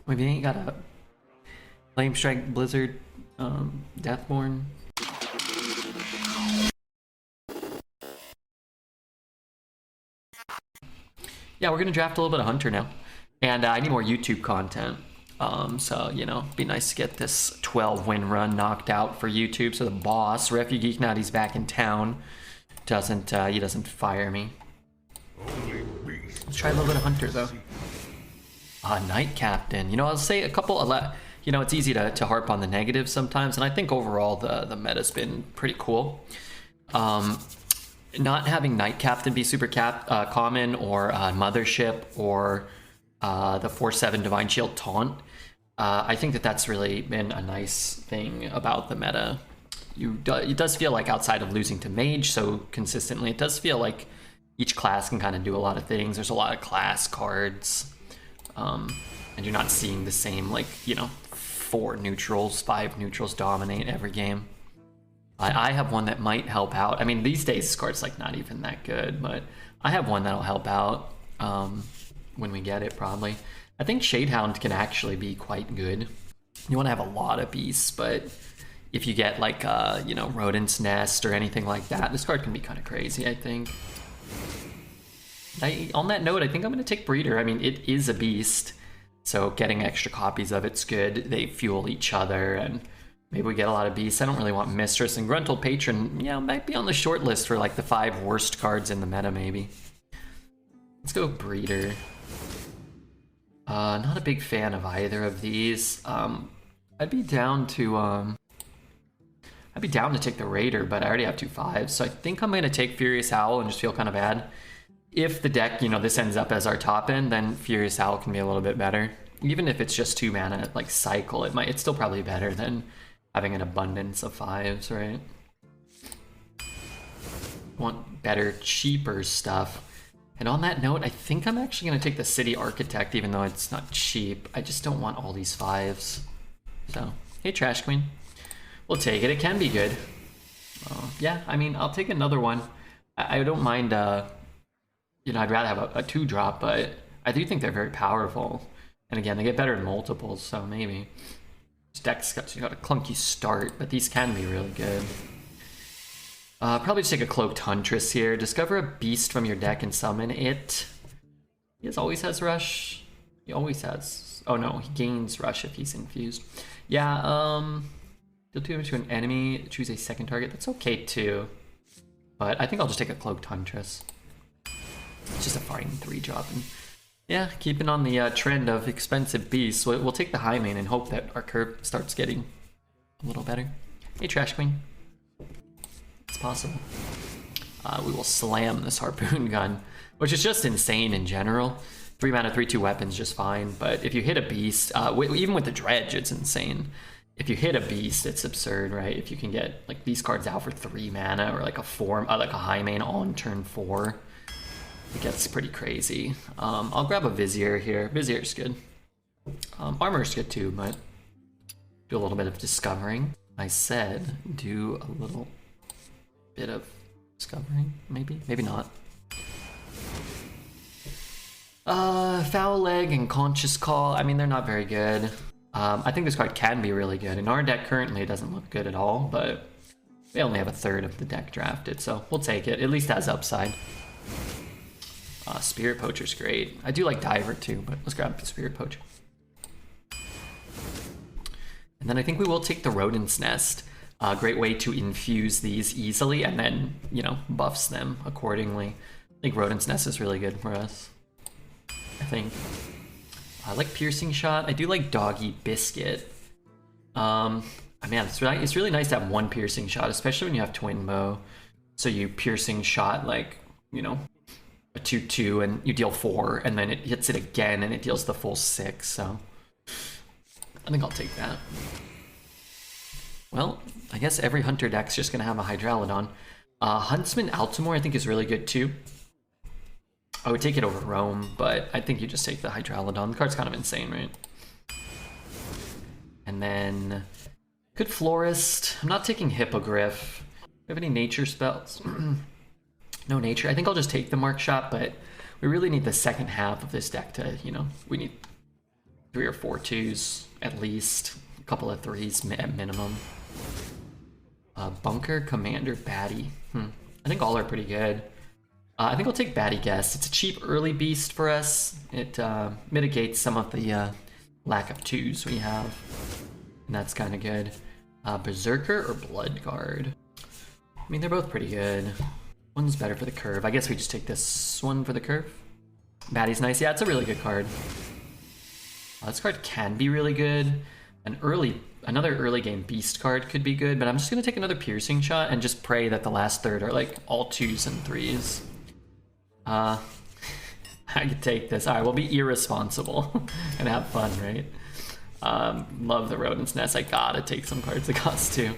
Maybe ain't got a Flame Strike, Blizzard, Deathborn. Yeah, we're gonna draft a little bit of Hunter now. And I need more YouTube content. So, you know, be nice to get this 12-win run knocked out for YouTube. So the boss, Refuge Geek, now he's back in town. He doesn't fire me. Let's try a little bit of Hunter, though. Knight Captain. You know, I'll say a couple, you know, it's easy to harp on the negatives sometimes, and I think overall the meta's been pretty cool. Not having Knight Captain be super common, or Mothership, or the 4/7 Divine Shield taunt, I think that's really been a nice thing about the meta. It does feel like, outside of losing to Mage so consistently, it does feel like each class can kind of do a lot of things. There's a lot of class cards, and you're not seeing the same, like, you know, 4 neutrals, 5 neutrals dominate every game. I have one that might help out. I mean, these days this card's like not even that good, but I have one that'll help out when we get it, probably. I think Shadehound can actually be quite good. You want to have a lot of beasts, but if you get like, you know, Rodent's Nest or anything like that, this card can be kind of crazy, I think. On that note, I think I'm going to take Breeder. I mean, it is a beast, so getting extra copies of it's good. They fuel each other, and maybe we get a lot of beasts. I don't really want Mistress, and Gruntled Patron, yeah, might be on the short list for like the 5 worst cards in the meta, maybe. Let's go Breeder. Not a big fan of either of these. I'd be down to take the Raider, but I already have 2 5s, so I think I'm gonna take Furious Owl and just feel kind of bad. If the deck, you know, this ends up as our top end, then Furious Owl can be a little bit better. Even if it's just 2 mana, like cycle, it's still probably better than having an abundance of 5s, right? Want better, cheaper stuff. And on that note, I think I'm actually going to take the City Architect, even though it's not cheap. I just don't want all these 5s. So, hey, Trash Queen. We'll take it. It can be good. Yeah, I mean, I'll take another one. I don't mind, you know, I'd rather have a 2-drop, but I do think they're very powerful. And again, they get better in multiples, so maybe. This deck's got a clunky start, but these can be really good. Probably just take a Cloaked Huntress here. Discover a beast from your deck and summon it. He always has Rush. He always has. Oh no, he gains Rush if he's infused. Yeah, deal 2 damage to an enemy. Choose a second target. That's okay too. But I think I'll just take a Cloaked Huntress. It's just a fine 3-drop. And yeah, keeping on the trend of expensive beasts. We'll take the high main and hope that our curve starts getting a little better. Hey, Trash Queen. It's possible. We will slam this Harpoon Gun, which is just insane in general. 3 mana, 3/2 weapons, just fine. But if you hit a beast, even with the Dredge, it's insane. If you hit a beast, it's absurd, right? If you can get like these cards out for 3 mana, or like like a high main on turn 4, it gets pretty crazy. I'll grab a Vizier here. Vizier's good. Armor's good too, but do a little bit of discovering. I said do a little bit of discovering, maybe not. Foul Leg and Conscious Call, I mean, they're not very good. I think this card can be really good. In our deck currently, it doesn't look good at all, but we only have a third of the deck drafted, so we'll take it. At least has upside. Spirit Poacher's great. I do like Diver too, but let's grab the Spirit Poacher. And then I think we will take the Rodent's Nest. A great way to infuse these easily, and then, you know, buffs them accordingly. I think Rodent's Nest is really good for us. I think. I like Piercing Shot. I do like Doggy Biscuit. Man, it's really nice to have 1 Piercing Shot, especially when you have Twin Bow. So you Piercing Shot, like, you know, a 2/2, and you deal 4, and then it hits it again, and it deals the full 6, so I think I'll take that. Well, I guess every Hunter deck's just going to have a Hydralodon. Huntsman Altimore I think is really good too. I would take it over Roam, but I think you just take the Hydralodon. The card's kind of insane, right? And then good Florist. I'm not taking Hippogriff. Do you have any nature spells? No nature. I think I'll just take the Mark Shot, but we really need the second half of this deck to, you know, we need 3 or 4 2s at least. A couple of 3s at minimum. Bunker, Commander, Baddie. I think all are pretty good. I think I'll take Baddie Guest. It's a cheap early beast for us. It mitigates some of the lack of 2s we have. And that's kind of good. Berserker or Bloodguard? I mean, they're both pretty good. One's better for the curve. I guess we just take this one for the curve. Baddie's nice. Yeah, it's a really good card. This card can be really good. Another early game beast card could be good, but I'm just gonna take another piercing shot and just pray that the last third are like all 2s and 3s. I could take this. All right, we'll be irresponsible and have fun, right? Love the Rodent's Nest. I gotta take some cards that cost 2.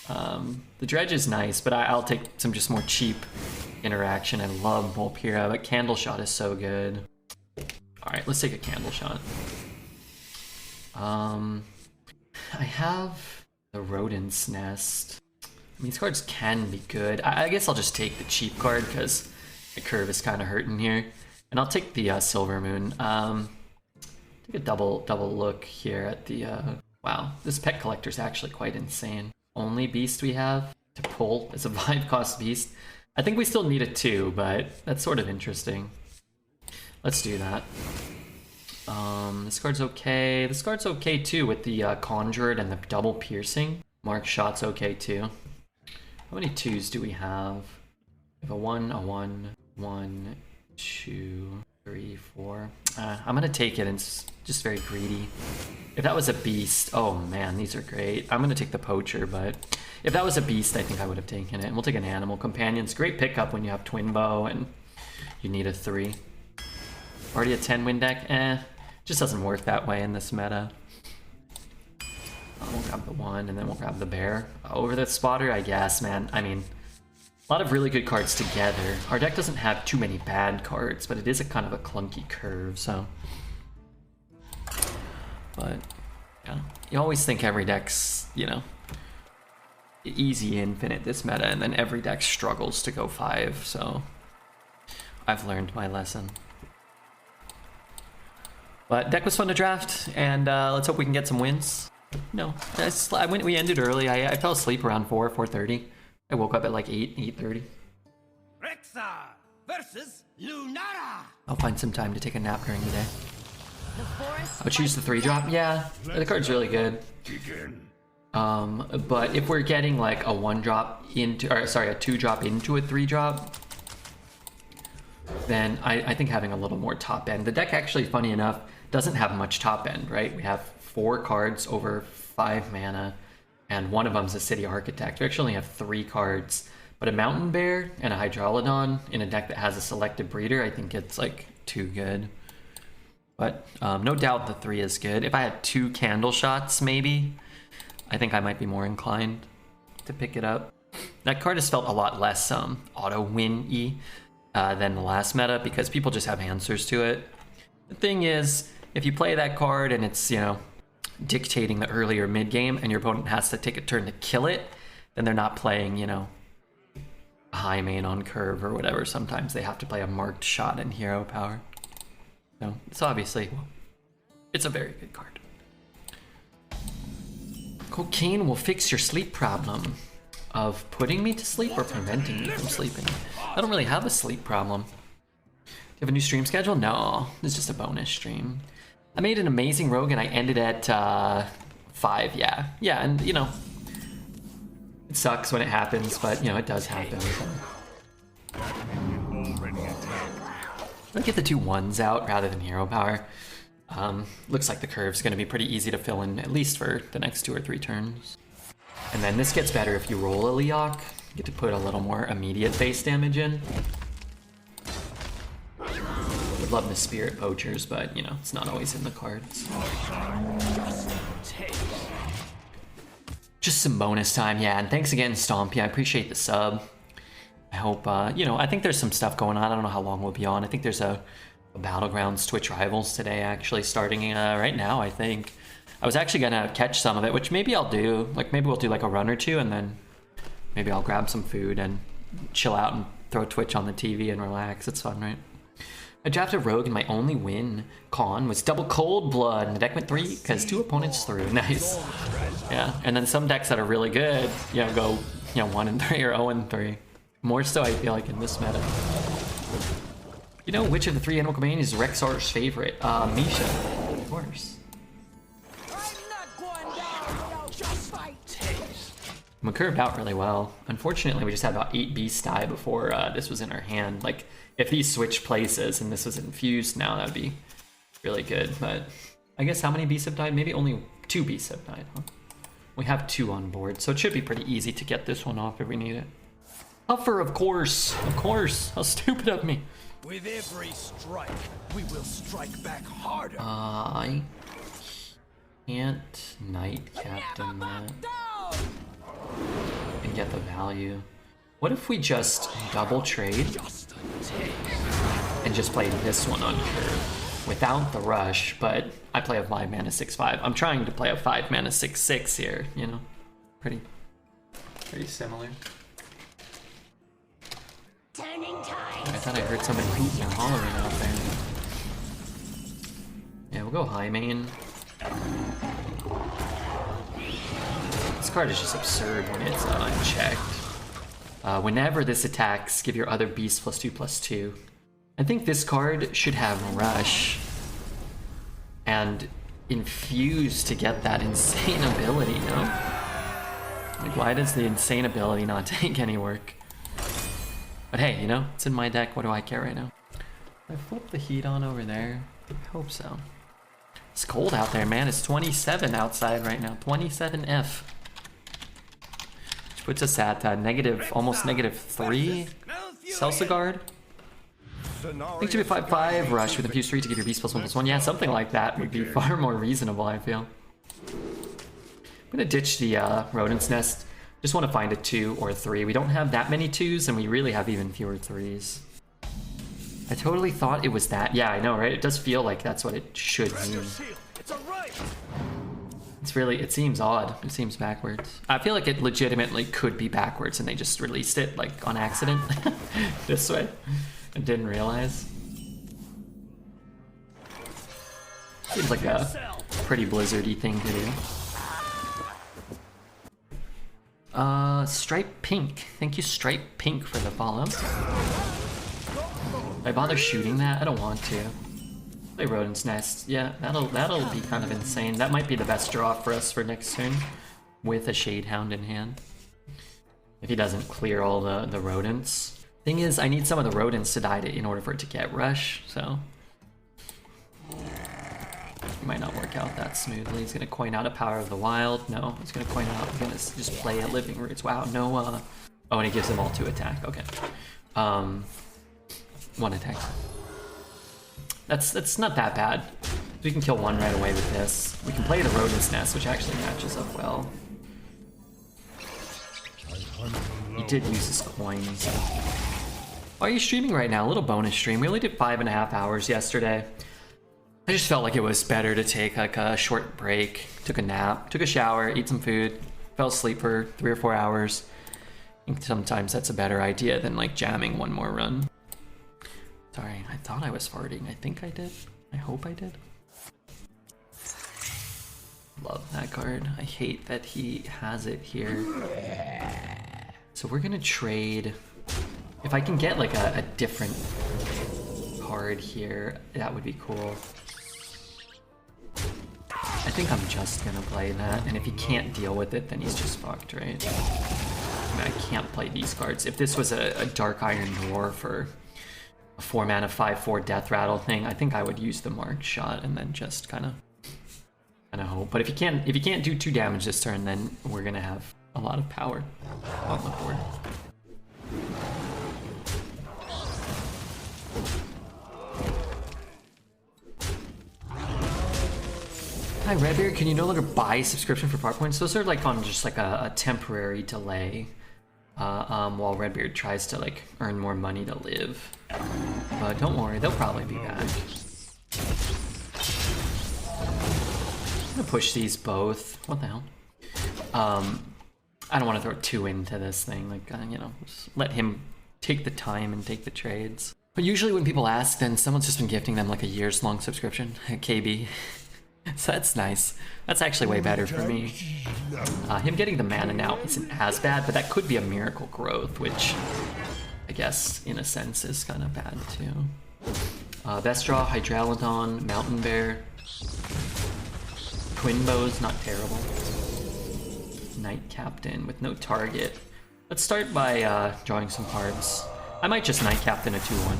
The Dredge is nice, but I'll take some just more cheap interaction. I love Volpira, but Candle Shot is so good. All right, let's take a Candle Shot. I have the Rodent's Nest. I mean, these cards can be good. I guess I'll just take the cheap card because the curve is kind of hurting here. And I'll take the Silver Moon. Take a double look here at the... wow, this Pet Collector is actually quite insane. Only beast we have to pull is a 5-cost beast. I think we still need a 2, but that's sort of interesting. Let's do that. This card's okay. This card's okay too with the Conjured and the double piercing. Mark Shot's okay too. How many 2s do we have? We have a 1, 2, 3, 4. I'm gonna take it and it's just very greedy. If that was a beast, oh man, these are great. I'm gonna take the Poacher, but if that was a beast, I think I would have taken it. And we'll take an Animal Companions. Great pickup when you have Twin Bow and you need a 3. Already a 10-win deck? Just doesn't work that way in this meta. We'll grab the 1 and then we'll grab the Bear. Over the Spotter, I guess, man. I mean, a lot of really good cards together. Our deck doesn't have too many bad cards, but it is a kind of a clunky curve, so... But, yeah. You always think every deck's, you know, easy infinite this meta, and then every deck struggles to go 5, so... I've learned my lesson. But deck was fun to draft, and let's hope we can get some wins. No, we ended early. I fell asleep around 4:30. I woke up at like 8:30. Rexa versus Lunara. I'll find some time to take a nap during the day. I'll choose the 3-drop. Yeah, the card's really good. But if we're getting like a 1-drop into, or sorry, a 2-drop into a 3-drop, then I think having a little more top end. The deck actually, funny enough, doesn't have much top end, right? We have 4 cards over 5 mana, and one of them's a City Architect. We actually only have 3 cards, but a Mountain Bear and a Hydrolodon in a deck that has a Selective Breeder, I think it's like too good. But no doubt the 3 is good. If I had 2 Candle Shots, maybe, I think I might be more inclined to pick it up. That card has felt a lot less auto-win-y than the last meta because people just have answers to it. The thing is, if you play that card and it's, you know, dictating the early or mid game and your opponent has to take a turn to kill it, then they're not playing, you know, a high main on curve or whatever. Sometimes they have to play a marked shot in hero power. So it's obviously, it's a very good card. Cocaine will fix your sleep problem. Of putting me to sleep or preventing me from sleeping? I don't really have a sleep problem. Do you have a new stream schedule? No, it's just a bonus stream. I made an amazing rogue and I ended at 5, yeah. Yeah, and you know, it sucks when it happens, but you know, it does happen. So. I'll get the 2 1s out rather than hero power. Looks like the curve's gonna be pretty easy to fill in, at least for the next 2 or 3 turns. And then this gets better if you roll a Leok. You get to put a little more immediate base damage in. Would love the Spirit Poachers, but you know, it's not always in the cards. Just some bonus time, yeah, and thanks again, Stompy, I appreciate the sub. I hope, you know, I think there's some stuff going on. I don't know how long we'll be on. I think there's a Battlegrounds Twitch Rivals today, actually, starting right now, I think. I was actually gonna catch some of it, which maybe I'll do. Like, maybe we'll do like a run or 2, and then maybe I'll grab some food and chill out and throw Twitch on the TV and relax. It's fun, right? I drafted Rogue and my only win con was double Cold Blood and the deck went 3 because 2 opponents threw. Nice. Yeah, and then some decks that are really good, you know, go 1 and 3 or 0 and 3. More so I feel like in this meta. You know which of the 3 Animal Companions is Rexar's favorite? Misha, of course. We curved out really well. Unfortunately, we just had about 8 beasts die before this was in our hand. Like, if these switched places and this was infused now, that would be really good. But I guess how many beasts have died? Maybe only 2 beasts have died, huh? We have 2 on board, so it should be pretty easy to get this one off if we need it. Puffer, of course. Of course. How stupid of me. With every strike, we will strike back harder. I can't Knight Captain that and get the value. What if we just double trade and just play this one on curve without the rush, but I play a 5 mana 6/5. I'm trying to play a 5 mana 6/6 here, you know? Pretty similar. I thought I heard somebody hooting and hollering out there. Yeah, we'll go high main. This card is just absurd when it's unchecked. Whenever this attacks, give your other beast +2/+2. I think this card should have Rush and Infuse to get that insane ability, no? Like, why does the insane ability not take any work? But hey, you know, it's in my deck, what do I care right now? I flip the heat on over there? I hope so. It's cold out there, man. It's 27 outside right now. 27F. Which puts us at almost -3. Selsagard. I think it should be 5/5 rush with Infuse 3 to give your beast +1/+1. Yeah, something like that would be far more reasonable, I feel. I'm gonna ditch the Rodent's Nest. Just want to find a 2 or a 3. We don't have that many 2s, and we really have even fewer 3s. I totally thought it was that. Yeah, I know, right? It does feel like that's what it should mean. It's really, it seems odd. It seems backwards. I feel like it legitimately could be backwards, and they just released it, like, on accident. This way. And didn't realize. Seems like a pretty Blizzard-y thing to do. Stripe Pink. Thank you, Stripe Pink, for the follow. Did I bother shooting that? I don't want to. Play Rodent's Nest. Yeah, that'll be kind of insane. That might be the best draw for us for next turn, with a Shadehound in hand. If he doesn't clear all the rodents. Thing is, I need some of the rodents to die in order for it to get rush, so it might not work out that smoothly. He's gonna coin out a Power of the Wild. No, he's gonna coin out. He's gonna just play a Living Roots. Wow, no. Oh, and he gives them all 2 attack. Okay. 1 attack. That's not that bad. We can kill 1 right away with this. We can play the Rodent's Nest, which actually matches up well. He did use his coins. Why are you streaming right now? A little bonus stream. We only did 5.5 hours yesterday. I just felt like it was better to take like a short break, took a nap, took a shower, ate some food, fell asleep for 3 or 4 hours. I think sometimes that's a better idea than like jamming 1 more run. Sorry, I thought I was farting. I think I did. I hope I did. Love that card. I hate that he has it here. So we're gonna trade. If I can get like a different card here, that would be cool. I think I'm just gonna play that, and if he can't deal with it, then he's just fucked, right? I mean, I can't play these cards. If this was a Dark Iron Dwarf or a 4 mana 5/4 Death Rattle thing, I think I would use the Mark Shot and then just kind of hope. But if you can't do 2 damage this turn, then we're gonna have a lot of power on the board. Hi Redbeard, can you no longer buy subscription for power points? Those are like on just like a temporary delay while Redbeard tries to like earn more money to live. But don't worry, they'll probably be back. I'm gonna push these both. What the hell? I don't want to throw 2 into this thing. Like, you know, just let him take the time and take the trades. But usually when people ask, then someone's just been gifting them like a year's long subscription, KB. So that's nice. That's actually way better for me. Him getting the mana now isn't as bad, but that could be a miracle growth, which I guess in a sense is kind of bad too. Best draw, Hydralodon, Mountain Bear. Twin Bows, not terrible. Knight Captain with no target. Let's start by drawing some cards. I might just Knight Captain a 2-1.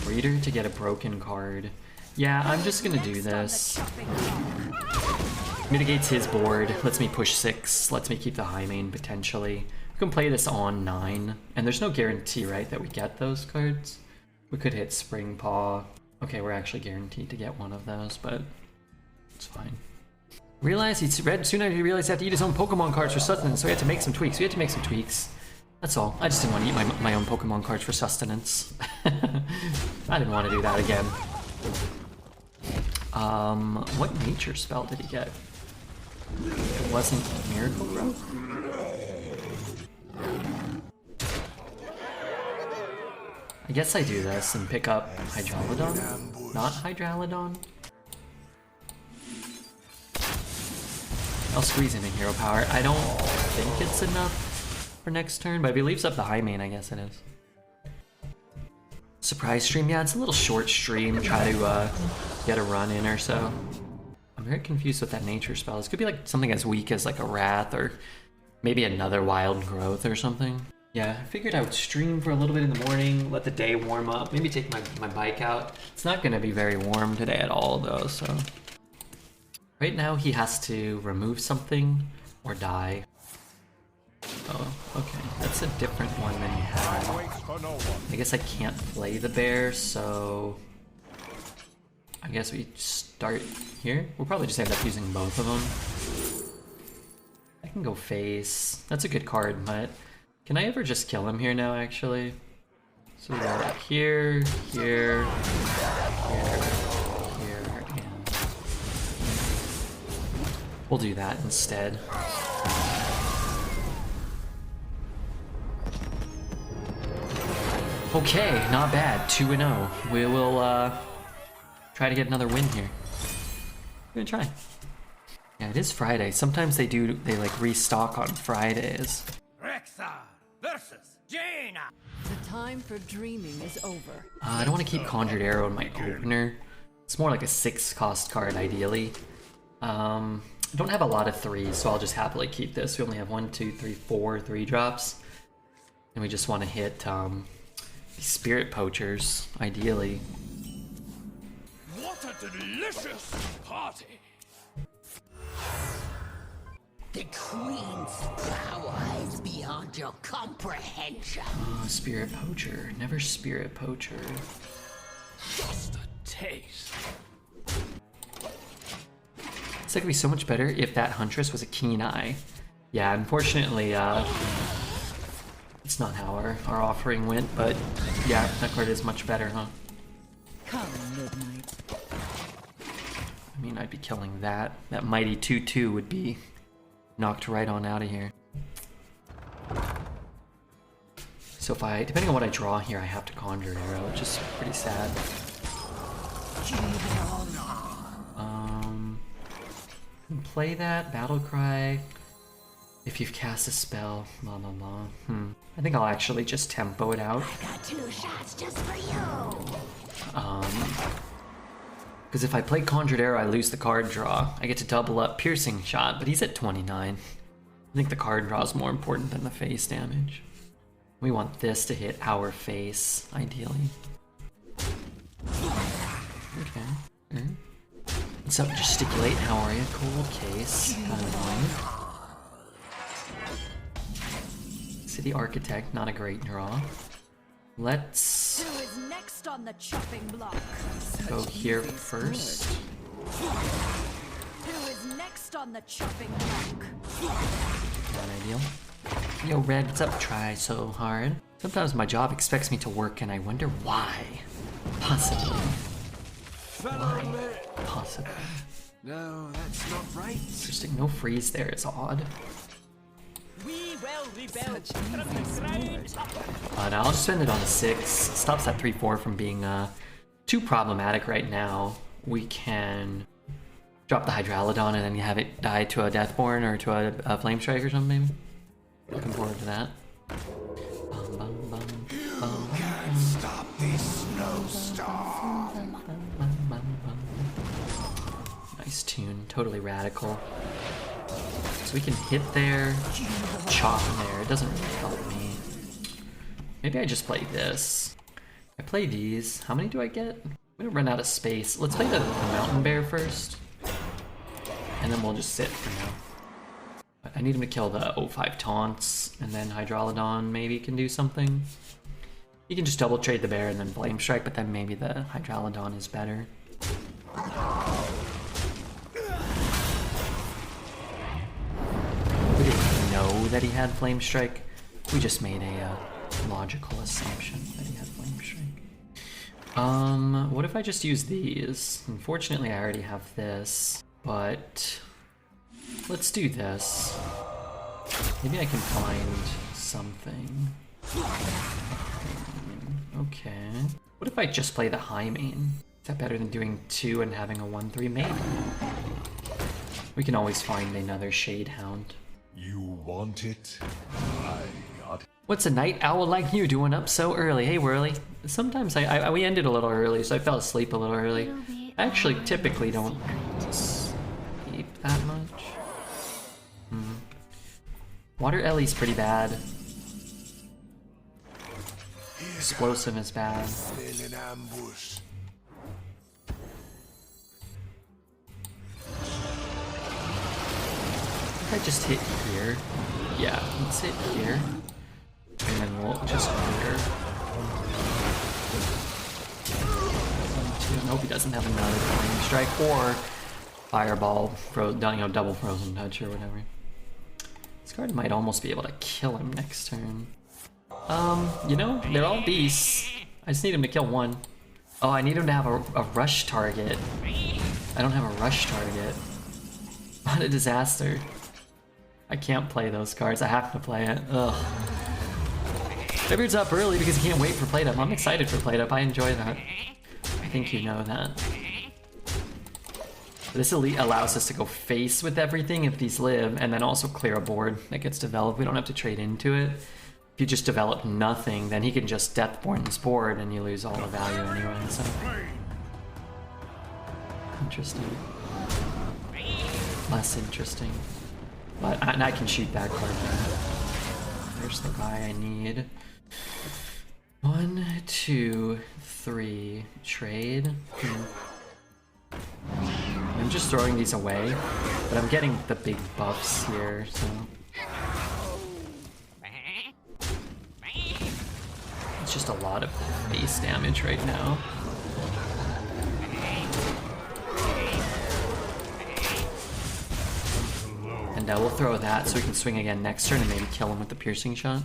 Breeder to get a broken card. Yeah, I'm just gonna do this. Mitigates his board, lets me push 6, lets me keep the high main potentially. We can play this on 9, and there's no guarantee, right, that we get those cards? We could hit Spring Paw. Okay, we're actually guaranteed to get one of those, but it's fine. Realize he's red soon after he realized he had to eat his own Pokemon cards for sustenance, so he had to make some tweaks. That's all. I just didn't want to eat my own Pokemon cards for sustenance. I didn't want to do that again. What nature spell did he get? It wasn't Miracle Growth? I guess I do this and pick up Hydralodon? Not Hydralodon? I'll squeeze in a hero power. I don't think it's enough for next turn, but if he leaves up the high main, I guess it is. Surprise stream? Yeah, it's a little short stream. Try to get a run in or so. I'm very confused with that nature spell. This could be like something as weak as like a Wrath or maybe another Wild Growth or something. Yeah, I figured I would stream for a little bit in the morning, let the day warm up, maybe take my bike out. It's not going to be very warm today at all though, so. Right now he has to remove something or die. Oh, okay. That's a different one than he had. I guess I can't play the bear, so I guess we start here. We'll probably just end up using both of them. I can go face. That's a good card, but can I ever just kill him here now, actually? So we got here, here, here, here, and we'll do that instead. Okay, not bad. 2-0. We will try to get another win here. We're gonna try. Yeah, it is Friday. Sometimes they like restock on Fridays. Rexa versus Jaina. The time for dreaming is over. I don't want to keep Conjured Arrow in my opener. It's more like a 6-cost card, ideally. I don't have a lot of 3s, so I'll just happily keep this. We only have 1, 2, 3, 4 3-drops. And we just want to hit Spirit Poachers, ideally. What a delicious party! The Queen's power is beyond your comprehension. Oh, Spirit Poacher. Never Spirit Poacher. Just a taste. It's like it'd be so much better if that Huntress was a Keen Eye. Yeah, unfortunately, it's not how our offering went, but yeah, that card is much better, huh? Come, midnight. I mean, I'd be killing that. That mighty 2/2 would be knocked right on out of here. So if I, depending on what I draw here, I have to Conjure Arrow, which is pretty sad. Play that, Battle Cry. If you've cast a spell, blah blah blah. I think I'll actually just tempo it out. I got 2 shots just for you. Because if I play Conjured Arrow, I lose the card draw. I get to double up Piercing Shot, but he's at 29. I think the card draw is more important than the face damage. We want this to hit our face, ideally. Okay. What's up, Gesticulate? How are you? Cold Case. Kind of annoying. City Architect, not a great draw. Let's Who is next on the chopping block? go here first. Who is next on the chopping block? Not ideal. Yo, Red, what's up? Try so hard. Sometimes my job expects me to work and I wonder why. Possibly. Why? Possibly. No, that's not right. Interesting. No freeze there. It's odd. We will rebuild from the ground up. I'll just spend it on a 6. Stops that 3-4 from being too problematic right now. We can drop the Hydralodon and then have it die to a Deathborn or to a Flame Strike or something, maybe. Looking forward to that. Can't stop this snowstorm. Nice tune, totally radical. So we can hit there, chop there. It doesn't really help me. Maybe I just play this. I play these. How many do I get? I'm gonna run out of space. Let's play the Mountain Bear first. And then we'll just sit for now. I need him to kill the 05 taunts, and then Hydralodon maybe can do something. You can just double trade the bear and then Flame Strike, but then maybe the Hydralodon is better. We didn't know that he had Flame Strike. We just made a logical assumption that he had Flame Strike. What if I just use these? Unfortunately, I already have this, but let's do this. Maybe I can find something. Okay. What if I just play the high main? Is that better than doing 2 and having a 1-3 main? We can always find another Shade Hound. You want it? I got it. What's a night owl like you doing up so early? Hey, Whirly. Sometimes we ended a little early, so I fell asleep a little early. I actually typically don't sleep that much. Water Ellie's pretty bad. Explosive is bad. In an ambush. I just hit here. Yeah, let's hit here. And then we'll just clear. I hope he doesn't have another Flame Strike or Fireball, double Frozen Touch or whatever. This card might almost be able to kill him next turn. You know, they're all beasts. I just need him to kill one. Oh, I need him to have a rush target. I don't have a rush target. What a disaster. I can't play those cards. I have to play it. Ugh. Everyone's up early because he can't wait for Plate Up. I'm excited for Plate Up. I enjoy that. I think you know that. This elite allows us to go face with everything if these live, and then also clear a board that gets developed. We don't have to trade into it. If you just develop nothing, then he can just Deathborn this board and you lose all the value anyway, so. Interesting. Less interesting. But I can shoot that card down. There's the guy I need. 1, 2, 3. Trade. I'm just throwing these away, but I'm getting the big buffs here, so. It's just a lot of base damage right now. And we'll throw that so we can swing again next turn and maybe kill him with the piercing shot.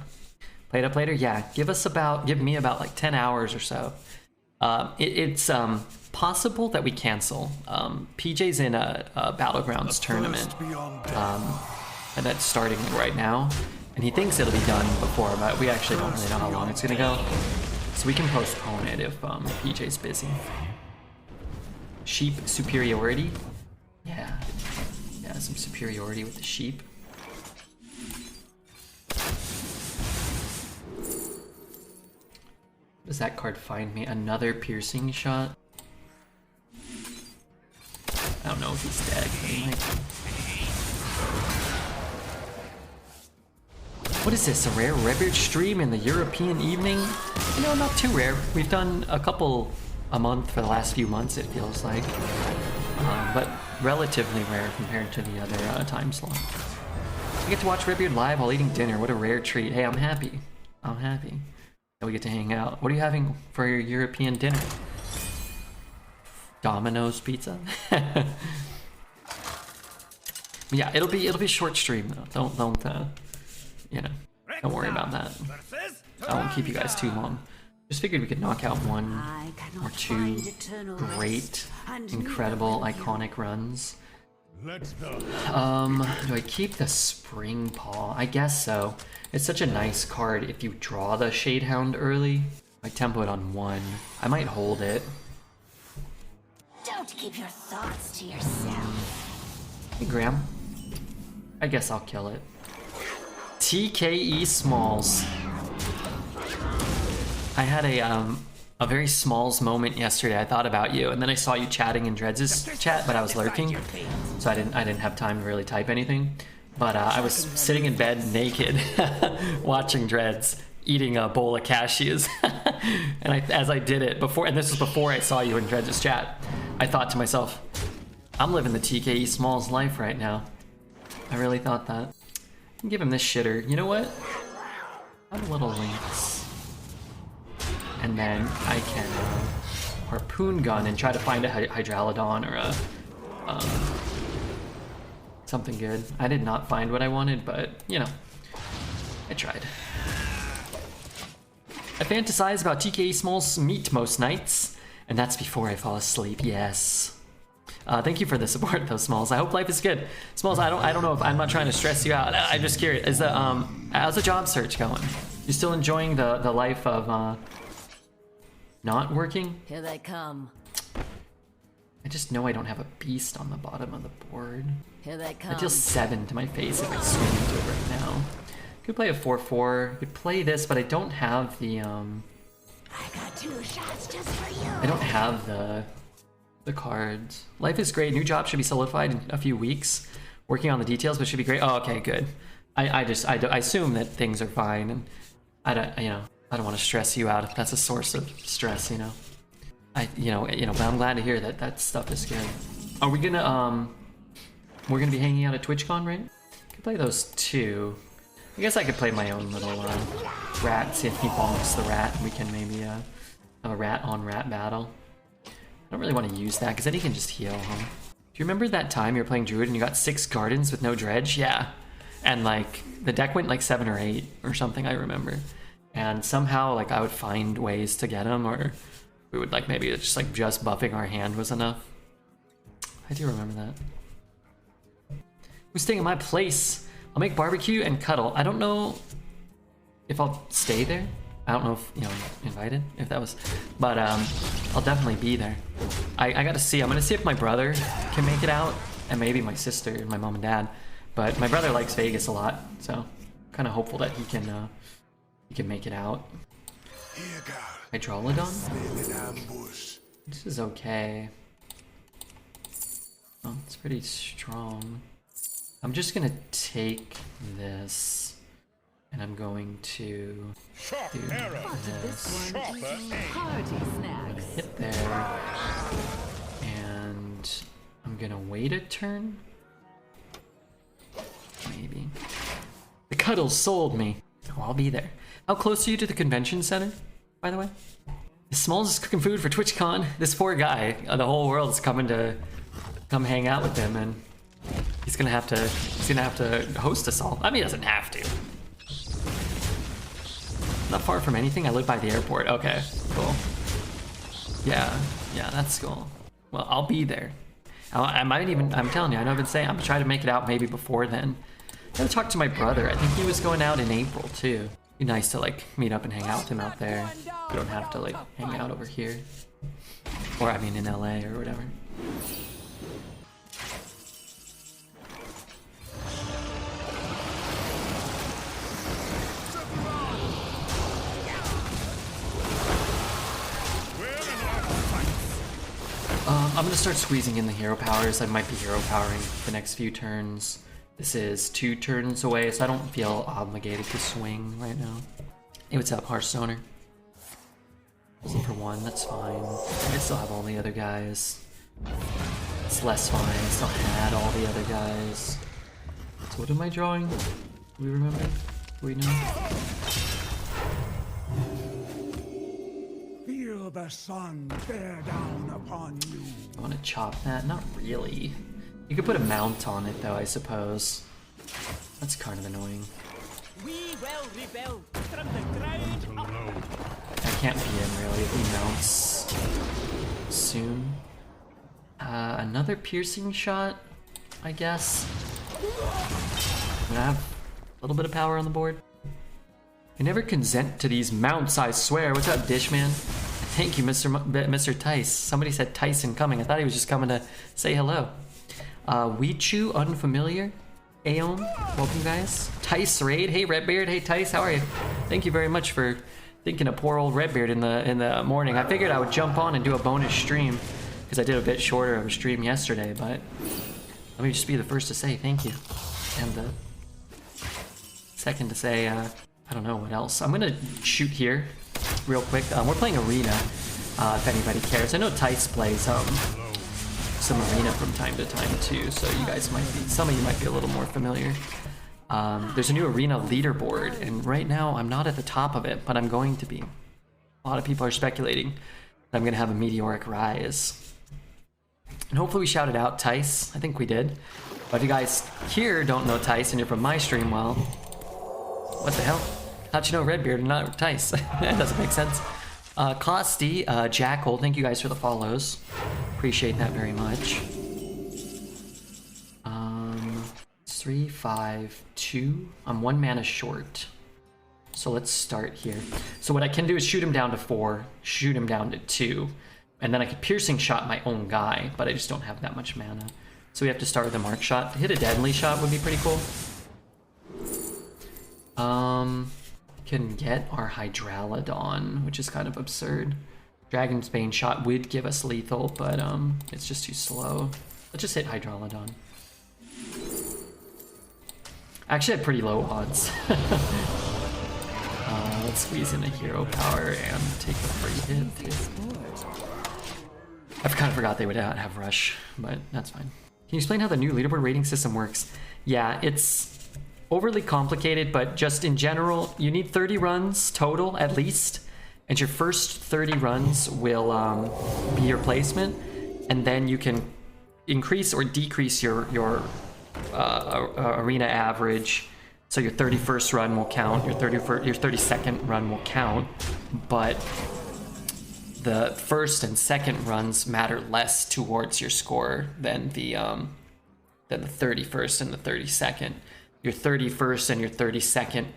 Plate Up later? Yeah, give me about like 10 hours or so. It's possible that we cancel. PJ's in a Battlegrounds tournament, and that's starting right now. And he thinks it'll be done before, but we actually don't really know how long it's gonna go. So we can postpone it if PJ's busy. Sheep superiority? Yeah. Yeah, some superiority with the sheep. Does that card find me? Another piercing shot? I don't know if he's dead, but he might be. What is this, a rare Revered stream in the European evening? You know, not too rare. We've done a couple a month for the last few months, it feels like. But relatively rare compared to the other time slot. I get to watch Redbeard live while eating dinner. What a rare treat. Hey, I'm happy. I'm happy that we get to hang out. What are you having for your European dinner? Domino's pizza? Yeah, it'll be short stream though. Don't worry about that. I won't keep you guys too long. Just figured we could knock out one or two great, incredible, iconic runs. Let the Do I keep the Spring Paw? I guess so. It's such a nice card if you draw the Shadehound early. I tempo it on 1. I might hold it. Don't keep your thoughts to yourself. Hey, Graham. I guess I'll kill it. TKE Smalls. I had a very Smalls moment yesterday. I thought about you, and then I saw you chatting in Dreads' chat, but I was lurking, so I didn't have time to really type anything. But I was sitting in bed naked, watching Dreads, eating a bowl of cashews, and as I did it before, and this was before I saw you in Dreads' chat, I thought to myself, I'm living the TKE Smalls life right now. I really thought that. I can give him this shitter. You know what? Have a little Lynx. And then I can harpoon gun and try to find a Hydralodon or a something good. I did not find what I wanted, but you know, I tried. I fantasize about TKE Smalls meat most nights, and that's before I fall asleep. Yes. Thank you for the support, though, Smalls. I hope life is good. Smalls, I don't know if I'm not trying to stress you out. I'm just curious. Is the how's the job search going? You still enjoying the life of not working? Here they come. I just know I don't have a beast on the bottom of the board. Here they come. That deals 7 to my face if I swing into it right now. Could play a 4/4. Could play this, but I don't have the I got 2 shots just for you. I don't have the cards. Life is great. New job should be solidified in a few weeks. Working on the details, but should be great. Oh, okay, good. I assume that things are fine, and I don't want to stress you out if that's a source of stress, you know. But I'm glad to hear that that stuff is good. Are we gonna we're gonna be hanging out at TwitchCon, right? Could play those 2. I guess I could play my own little rat, see if he bonks the rat. We can maybe have a rat on rat battle. I don't really want to use that because then he can just heal, huh? Do you remember that time you were playing Druid and you got 6 gardens with no dredge? Yeah. And like the deck went like 7 or 8 or something, I remember. And somehow like I would find ways to get them, or we would like maybe just buffing our hand was enough. I do remember that. Who's staying in my place? I'll make barbecue and cuddle. I don't know if I'll stay there. I don't know if, invited, if that was, but I'll definitely be there. I gotta see, I'm gonna see if my brother can make it out, and maybe my sister and my mom and dad, but my brother likes Vegas a lot, so kind of hopeful that he can make it out. Hydralodon? This is okay. Oh, it's pretty strong. I'm just gonna take this, and I'm going to do this. Party snacks. Hit there, and I'm gonna wait a turn. Maybe. The cuddles sold me. Oh, I'll be there. How close are you to the convention center, by the way? Smalls is cooking food for TwitchCon. This poor guy, the whole world's coming to come hang out with him, and he's gonna have to host us all. I mean, he doesn't have to. Not far from anything. I live by the airport. Okay, cool. Yeah, that's cool. Well, I'll be there. I might even, I'm telling you, I know I've been saying, I'm trying to make it out maybe before then. I gotta talk to my brother. I think he was going out in April too. Be nice to meet up and hang out with him out there. You don't have to hang out over here. Or I mean in LA or whatever. I'm gonna start squeezing in the hero powers. I might be hero powering the next few turns. This is 2 turns away, so I don't feel obligated to swing right now. Hey, what's up, Hearthstoner? Listen for 1, that's fine. I still have all the other guys. It's less fine, I still had all the other guys. So what am I drawing? Do we remember? Do we know? Feel the sun bear down upon you. I want to chop that? Not really. You could put a mount on it, though, I suppose. That's kind of annoying. We will rebuild from the ground up. I can't be in, really, if he mounts soon. Another piercing shot? I guess. I'm gonna have a little bit of power on the board. I never consent to these mounts, I swear. What's up, Dishman? Thank you, Mr. Tice. Somebody said Tyson coming. I thought he was just coming to say hello. Weechu, unfamiliar. Aeon, welcome guys. Tice raid. Hey Redbeard. Hey Tice, how are you? Thank you very much for thinking of poor old Redbeard in the morning. I figured I would jump on and do a bonus stream because I did a bit shorter of a stream yesterday, but let me just be the first to say thank you. And the second to say, I don't know what else. I'm gonna shoot here real quick. We're playing Arena, if anybody cares. I know Tice plays some Arena from time to time too, so you guys might be, some of you might be a little more familiar. There's a new Arena leaderboard, and right now I'm not at the top of it, but I'm going to be. A lot of people are speculating that I'm gonna have a meteoric rise. And hopefully we shouted out Tice. I think we did. But if you guys here don't know Tice and you're from my stream, well, what the hell? How'd you know Redbeard and not Tice? That doesn't make sense. Costy, Jackal, thank you guys for the follows. Appreciate that very much. 3, 5, 2. I'm 1 mana short. So let's start here. So what I can do is shoot him down to 4, shoot him down to 2, and then I could piercing shot my own guy, but I just don't have that much mana. So we have to start with a mark shot. To hit a deadly shot would be pretty cool. Can get our Hydralodon, which is kind of absurd. Dragon's Bane shot would give us lethal, but it's just too slow. Let's just hit Hydralodon. I actually had pretty low odds. Let's squeeze in a hero power and take a free hit. I kind of forgot they would have rush, but that's fine. Can you explain how the new leaderboard rating system works? Yeah, it's overly complicated, but just in general, you need 30 runs total at least, and your first 30 runs will be your placement, and then you can increase or decrease your arena average. So your 31st run will count, your 32nd run will count, but the first and second runs matter less towards your score than the 31st and the 32nd. Your 31st and your 32nd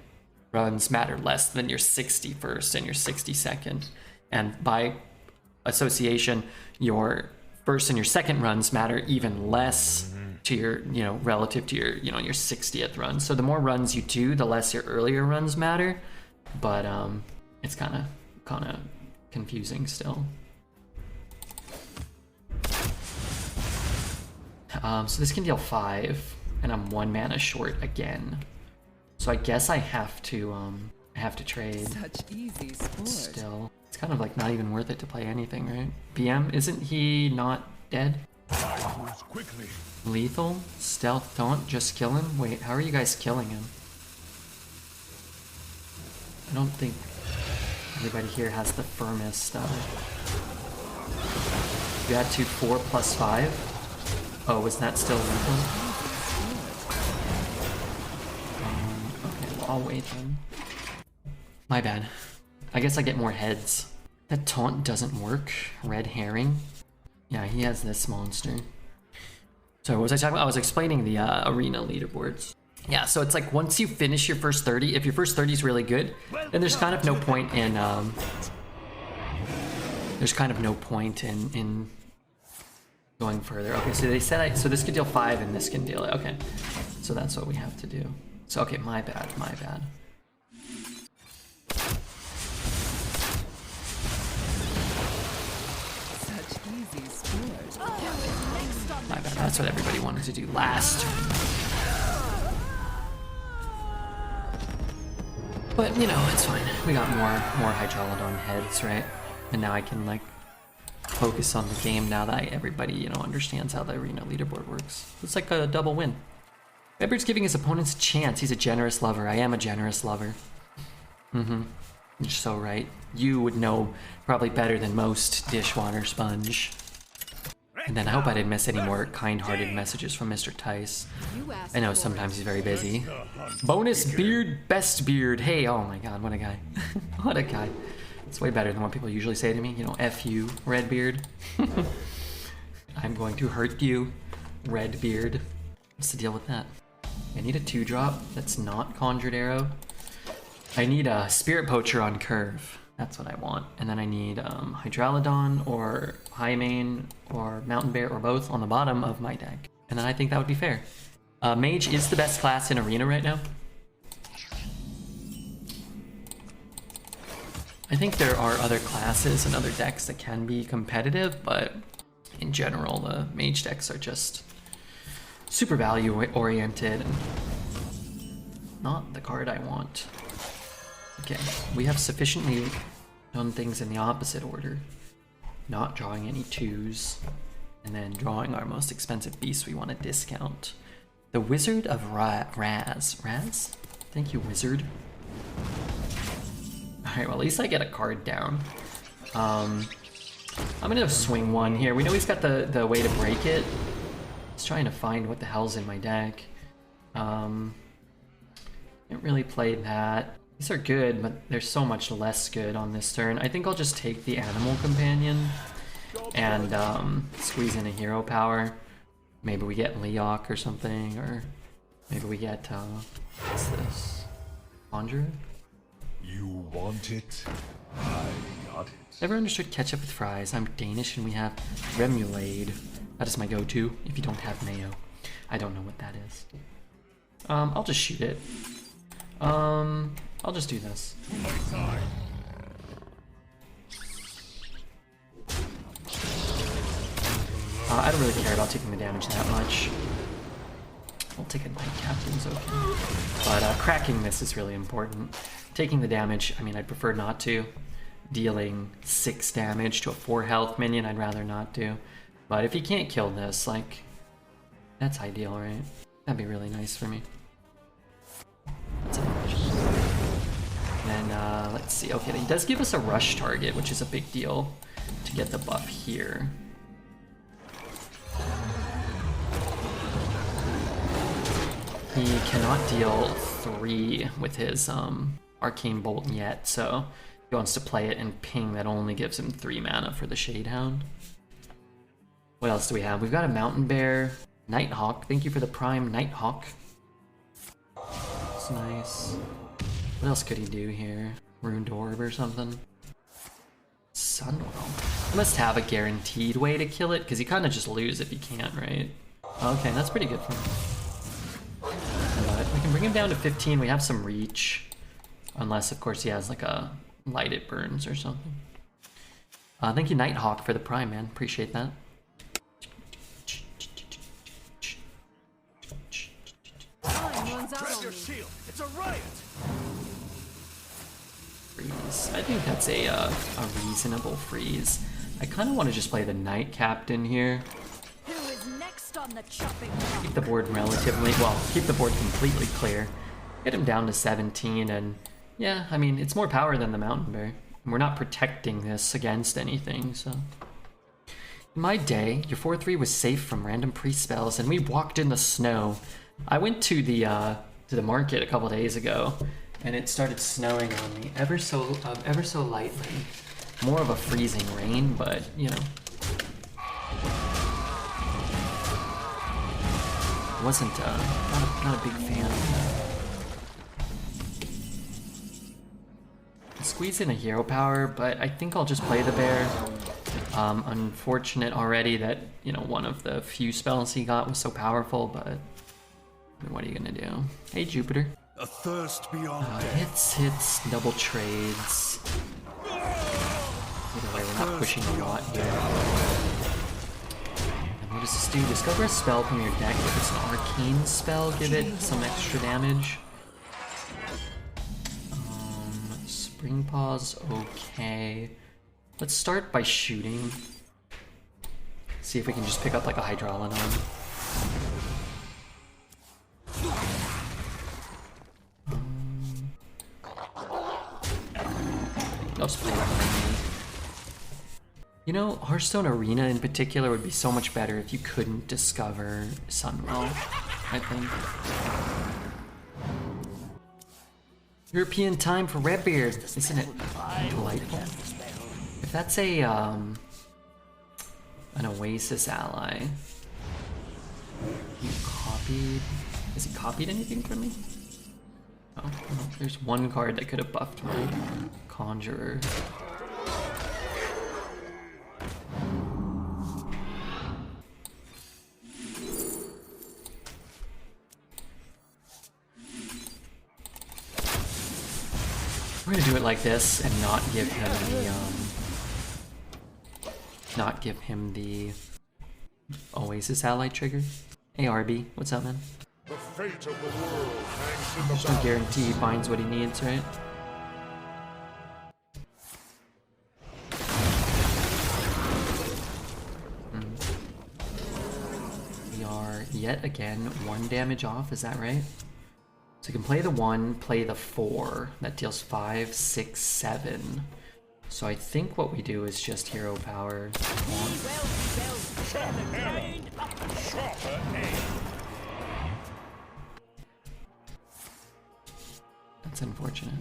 runs matter less than your 61st and your 62nd. And by association, your first and your second runs matter even less to your, relative to your, your 60th run. So the more runs you do, the less your earlier runs matter. But it's kind of confusing still. So this can deal 5. And I'm 1 mana short again. So I guess I have to trade. Such easy sport. Still. It's kind of like not even worth it to play anything, right? BM, isn't he not dead? Quickly. Lethal? Stealth, don't just kill him? Wait, how are you guys killing him? I don't think anybody here has the firmest you had to 4 + 5? Oh, was that still lethal? I'll wait then. My bad. I guess I get more heads. That taunt doesn't work. Red herring. Yeah, he has this monster. So what was I talking about? I was explaining the arena leaderboards. Yeah, so it's like once you finish your first 30, if your first 30 is really good, then there's kind of no point in going further. Okay, so they said so this could deal 5 and this can deal it. Okay, so that's what we have to do. So, okay, my bad. Such easy sport. My bad, that's what everybody wanted to do last turn. But, it's fine. We got more Hydralodon heads, right? And now I can, focus on the game now that everybody, understands how the arena leaderboard works. It's like a double win. Redbeard's giving his opponents a chance. He's a generous lover. I am a generous lover. You're so right. You would know probably better than most, Dishwater Sponge. And then I hope I didn't miss any more kind-hearted messages from Mr. Tice. I know sometimes he's very busy. Bonus beard, best beard. Hey, oh my god, what a guy. What a guy. It's way better than what people usually say to me. F you, Redbeard. I'm going to hurt you, Redbeard. What's the deal with that? I need a 2-drop that's not Conjured Arrow. I need a Spirit Poacher on curve. That's what I want. And then I need Hydralodon or Highmane or Mountain Bear or both on the bottom of my deck. And then I think that would be fair. Mage is the best class in Arena right now. I think there are other classes and other decks that can be competitive, but in general, the Mage decks are just super value oriented and not the card I want. Okay, we have sufficiently done things in the opposite order. Not drawing any 2s, and then drawing our most expensive beast we want to discount. The Wizard of Raz. Raz? Thank you, Wizard. Alright, well at least I get a card down. I'm gonna swing one here. We know he's got the way to break it. Just trying to find what the hell's in my deck. Didn't really play that. These are good, but they're so much less good on this turn. I think I'll just take the Animal Companion and squeeze in a hero power. Maybe we get Leok or something, or maybe we get, what's this? Conjure? You want it? I got it. Never understood ketchup with fries. I'm Danish and we have remoulade. That is my go-to if you don't have mayo. I don't know what that is. I'll just shoot it. I'll just do this. I don't really care about taking the damage that much. I'll take a Night Captain's okay. But cracking this is really important. Taking the damage, I mean, I'd prefer not to. Dealing 6 damage to a 4 health minion, I'd rather not do. But if you can't kill this, like, that's ideal, right? That'd be really nice for me. That's and then, let's see. Okay, he does give us a rush target, which is a big deal to get the buff here. He cannot deal 3 with his Arcane Bolt yet, so he wants to play it and ping that only gives him 3 mana for the Shadehound. What else do we have? We've got a Mountain Bear, Nighthawk. Thank you for the Prime Nighthawk. That's nice. What else could he do here? Ruined Orb or something? Sunwell. He must have a guaranteed way to kill it, because you kind of just lose if you can't, right? Okay, that's pretty good for him. But we can bring him down to 15. We have some reach. Unless, of course, he has like a Light It Burns or something. Thank you, Nighthawk, for the Prime, man. Appreciate that. Grab your shield. It's a riot. Freeze. I think that's a reasonable freeze. I kind of want to just play the Night Captain here. Who is next on the chopping block? Keep the board relatively, well, keep the board completely clear. Get him down to 17, and yeah, I mean, it's more power than the Mountain Bear. And we're not protecting this against anything, so. In my day, your 4-3 was safe from random pre-spells, and we walked in the snow. I went to the market a couple days ago, and it started snowing on me ever so lightly. More of a freezing rain, but you know, wasn't not a big fan of that. Squeeze in a hero power, but I think I'll just play the bear. Unfortunate already that, you know, one of the few spells he got was so powerful, but I mean, what are you gonna do? Hey, Jupiter. A thirst beyond Hits, double trades. Either way, we're not pushing a lot here. And what does this do? Discover a spell from your deck. If it's an arcane spell, give it some extra damage. Spring Pause, okay. Let's start by shooting. See if we can just pick up like a Hydralodon. I'll just play that one. You know, Hearthstone Arena in particular would be so much better if you couldn't discover Sunwell, I think. European time for Redbeard, isn't it delightful? If that's a an Oasis ally, you copy speed. Has he copied anything from me? Oh, well, there's one card that could have buffed my Conjurer. We're gonna do it like this and not give him the Oasis ally trigger. Hey RB, what's up, man? The fate of the world hangs in the There's no balance. guarantee he finds what he needs, right? We are yet again 1 damage off, is that right? So you can play the 1, play the 4. That deals 5, 6, 7. So I think what we do is just hero power. That's unfortunate.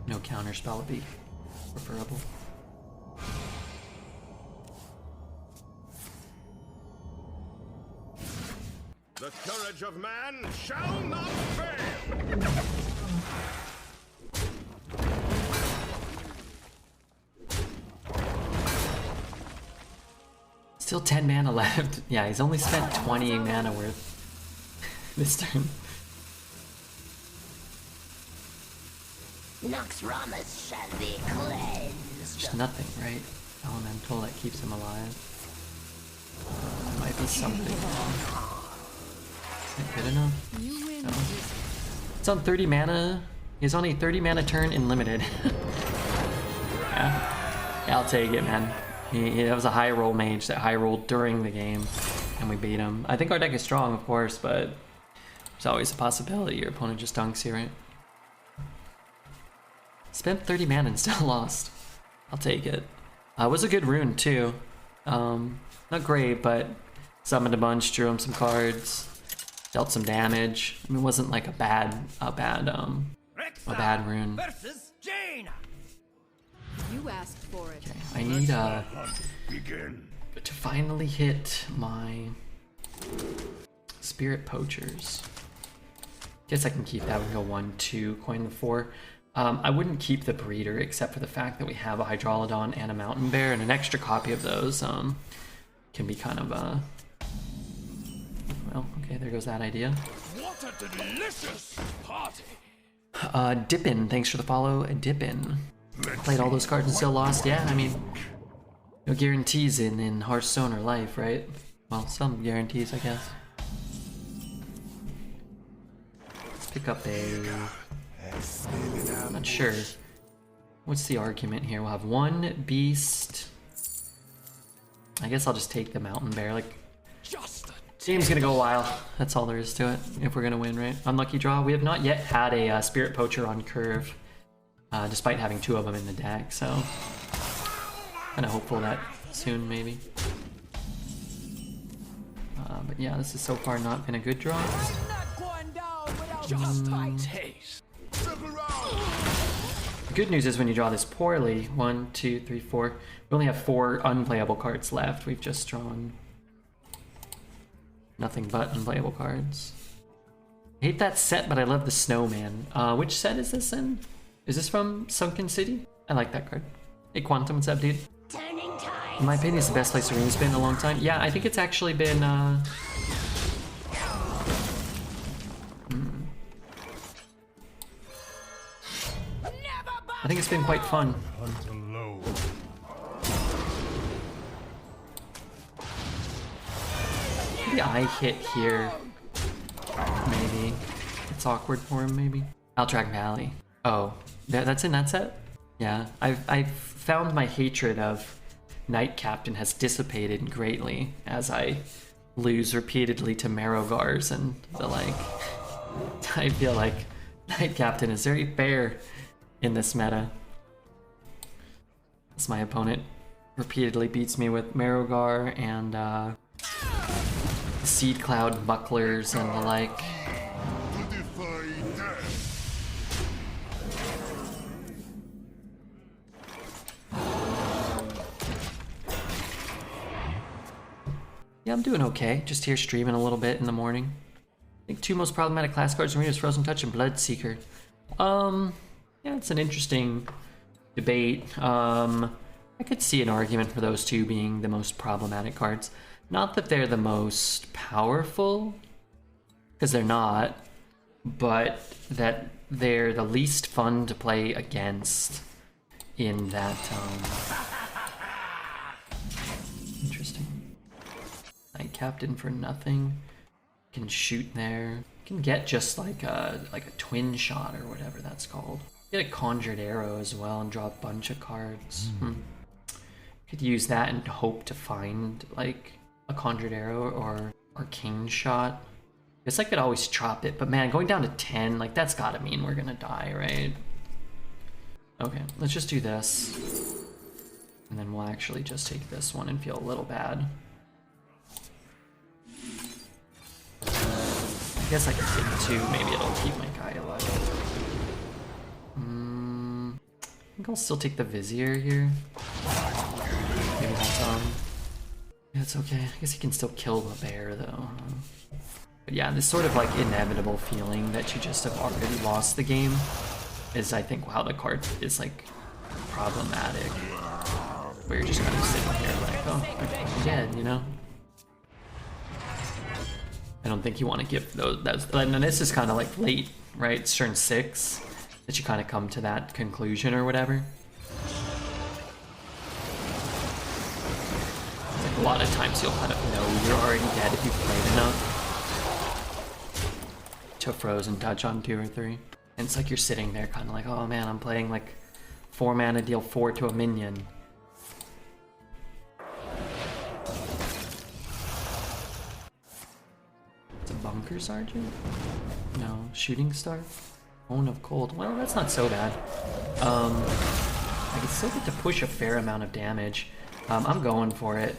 No counter spell would be preferable. The courage of man shall not fail. Still 10 mana left. Yeah, he's only spent 20 mana worth this turn. Nox Ramus shall be cleansed. Just nothing, right? Elemental that keeps him alive. There might be something. Is that good enough? You win. No. It's on 30 mana. He's on a 30 mana turn in limited. Yeah, I'll take it, man. That was a high roll mage that high rolled during the game, and we beat him. I think our deck is strong, of course, but there's always a possibility your opponent just dunks you, right? Spent 30 mana and still lost. I'll take it. It was a good rune too. Not great, but summoned a bunch, drew him some cards, dealt some damage. I mean, it wasn't like a bad rune. Versus Jaina. You asked for it. Okay, I need Begin. to finally hit my Spirit Poachers. Guess I can keep that. We go 1, 2, coin the 4. I wouldn't keep the Breeder except for the fact that we have a Hydrolodon and a Mountain Bear, and an extra copy of those can be kind of well, okay, there goes that idea. What a delicious party! Dippin, thanks for the follow. Dippin. Played all those cards and still lost. Yeah, I mean, no guarantees in Hearthstone or life, right? Well, some guarantees, I guess. Let's pick up a... I'm not sure. What's the argument here? We'll have 1 beast. I guess I'll just take the Mountain Bear. Like, game's gonna go a while. That's all there is to it. If we're gonna win, right? Unlucky draw. We have not yet had a Spirit Poacher on curve, despite having 2 of them in the deck. So, kind of hopeful that soon, maybe. But yeah, this has so far not been a good draw. Not going down without just my taste. The good news is when you draw this poorly, 1, 2, 3, 4, we only have 4 unplayable cards left. We've just drawn nothing but unplayable cards. I hate that set, but I love the snowman. Which set is this in? Is this from Sunken City? I like that card. Hey Quantum, what's up, dude? Turning tide. In my opinion, it's the best place Arena's been in a long time. Yeah, I think it's actually been, I think it's been quite fun. Hunt alone. Maybe I hit here. Maybe. It's awkward for him, maybe. Altrac Valley. Oh, that's in that set? Yeah, I've found my hatred of Knight Captain has dissipated greatly as I lose repeatedly to Marrowgars and the like. I feel like Knight Captain is very fair in this meta. As my opponent repeatedly beats me with Marrowgar and Seed Cloud Bucklers and the like. I'm doing okay. Just here streaming a little bit in the morning. I think 2 most problematic class cards in Arena is Frozen Touch and Bloodseeker. Yeah, it's an interesting debate. I could see an argument for those 2 being the most problematic cards. Not that they're the most powerful, because they're not, but that they're the least fun to play against in that, interesting. Knight Captain for nothing. Can shoot there. Can get just like a twin shot or whatever that's called. Get a Conjured Arrow as well and draw a bunch of cards. Could use that and hope to find like a Conjured Arrow or Arcane Shot. Guess I could always chop it, but man, going down to 10, like that's gotta mean we're gonna die, right? Okay, let's just do this. And then we'll actually just take this one and feel a little bad. I guess I could take 2, maybe it'll keep my guy alive. I think I'll still take the Vizier here. Maybe that's yeah, it's okay. I guess he can still kill the bear though. But yeah, this sort of like inevitable feeling that you just have already lost the game is, I think, how the card is like problematic. Where you're just kind of sitting here like, oh, I'm dead, you know? I don't think you want to give those, and this is kind of like late, right? It's turn 6 that you kind of come to that conclusion or whatever. Like a lot of times you'll kind of know you're already dead if you've played enough to Frozen Touch on 2 or 3. And it's like you're sitting there kind of like, oh man, I'm playing like 4 mana, deal 4 to a minion. It's a Bunker Sergeant? No. Shooting Star? Own of Cold. Well, that's not so bad. I can still get to push a fair amount of damage. I'm going for it.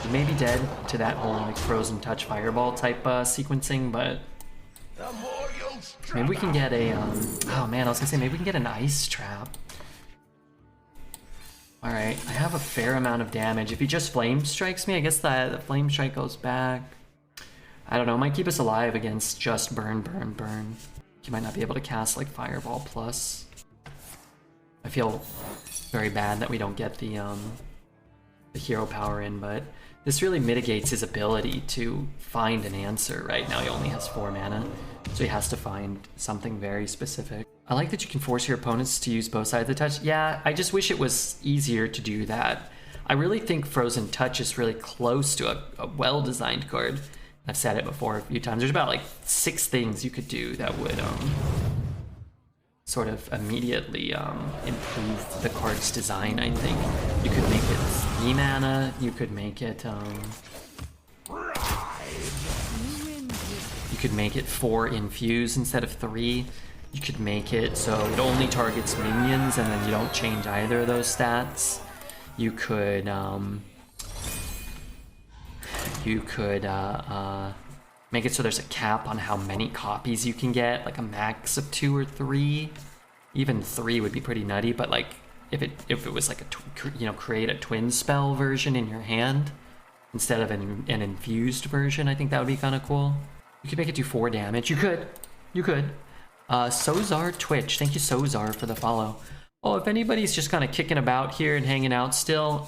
You may be dead to that whole like Frozen Touch Fireball type sequencing, but maybe we can get a oh man, I was gonna say maybe we can get an Ice Trap. Alright, I have a fair amount of damage. If he just Flame Strikes me, I guess the Flame Strike goes back. I don't know, it might keep us alive against just burn, burn, burn. You might not be able to cast like Fireball Plus. I feel very bad that we don't get the hero power in, but this really mitigates his ability to find an answer. Right now he only has 4 mana, so he has to find something very specific. I like that you can force your opponents to use both sides of the touch. Yeah, I just wish it was easier to do that. I really think Frozen Touch is really close to a well-designed card. I've said it before a few times. There's about like 6 things you could do that would sort of immediately improve the card's design, I think. You could make it 3 mana, you could make it you could make it 4 infuse instead of 3. You could make it so it only targets minions and then you don't change either of those stats. You could make it so there's a cap on how many copies you can get, like a max of 2 or 3. Even 3 would be pretty nutty, but like if it was like create a twin spell version in your hand instead of an infused version, I think that would be kind of cool. You could make it do 4 damage. You could. Sozar Twitch, thank you Sozar for the follow. Oh, if anybody's just kind of kicking about here and hanging out still,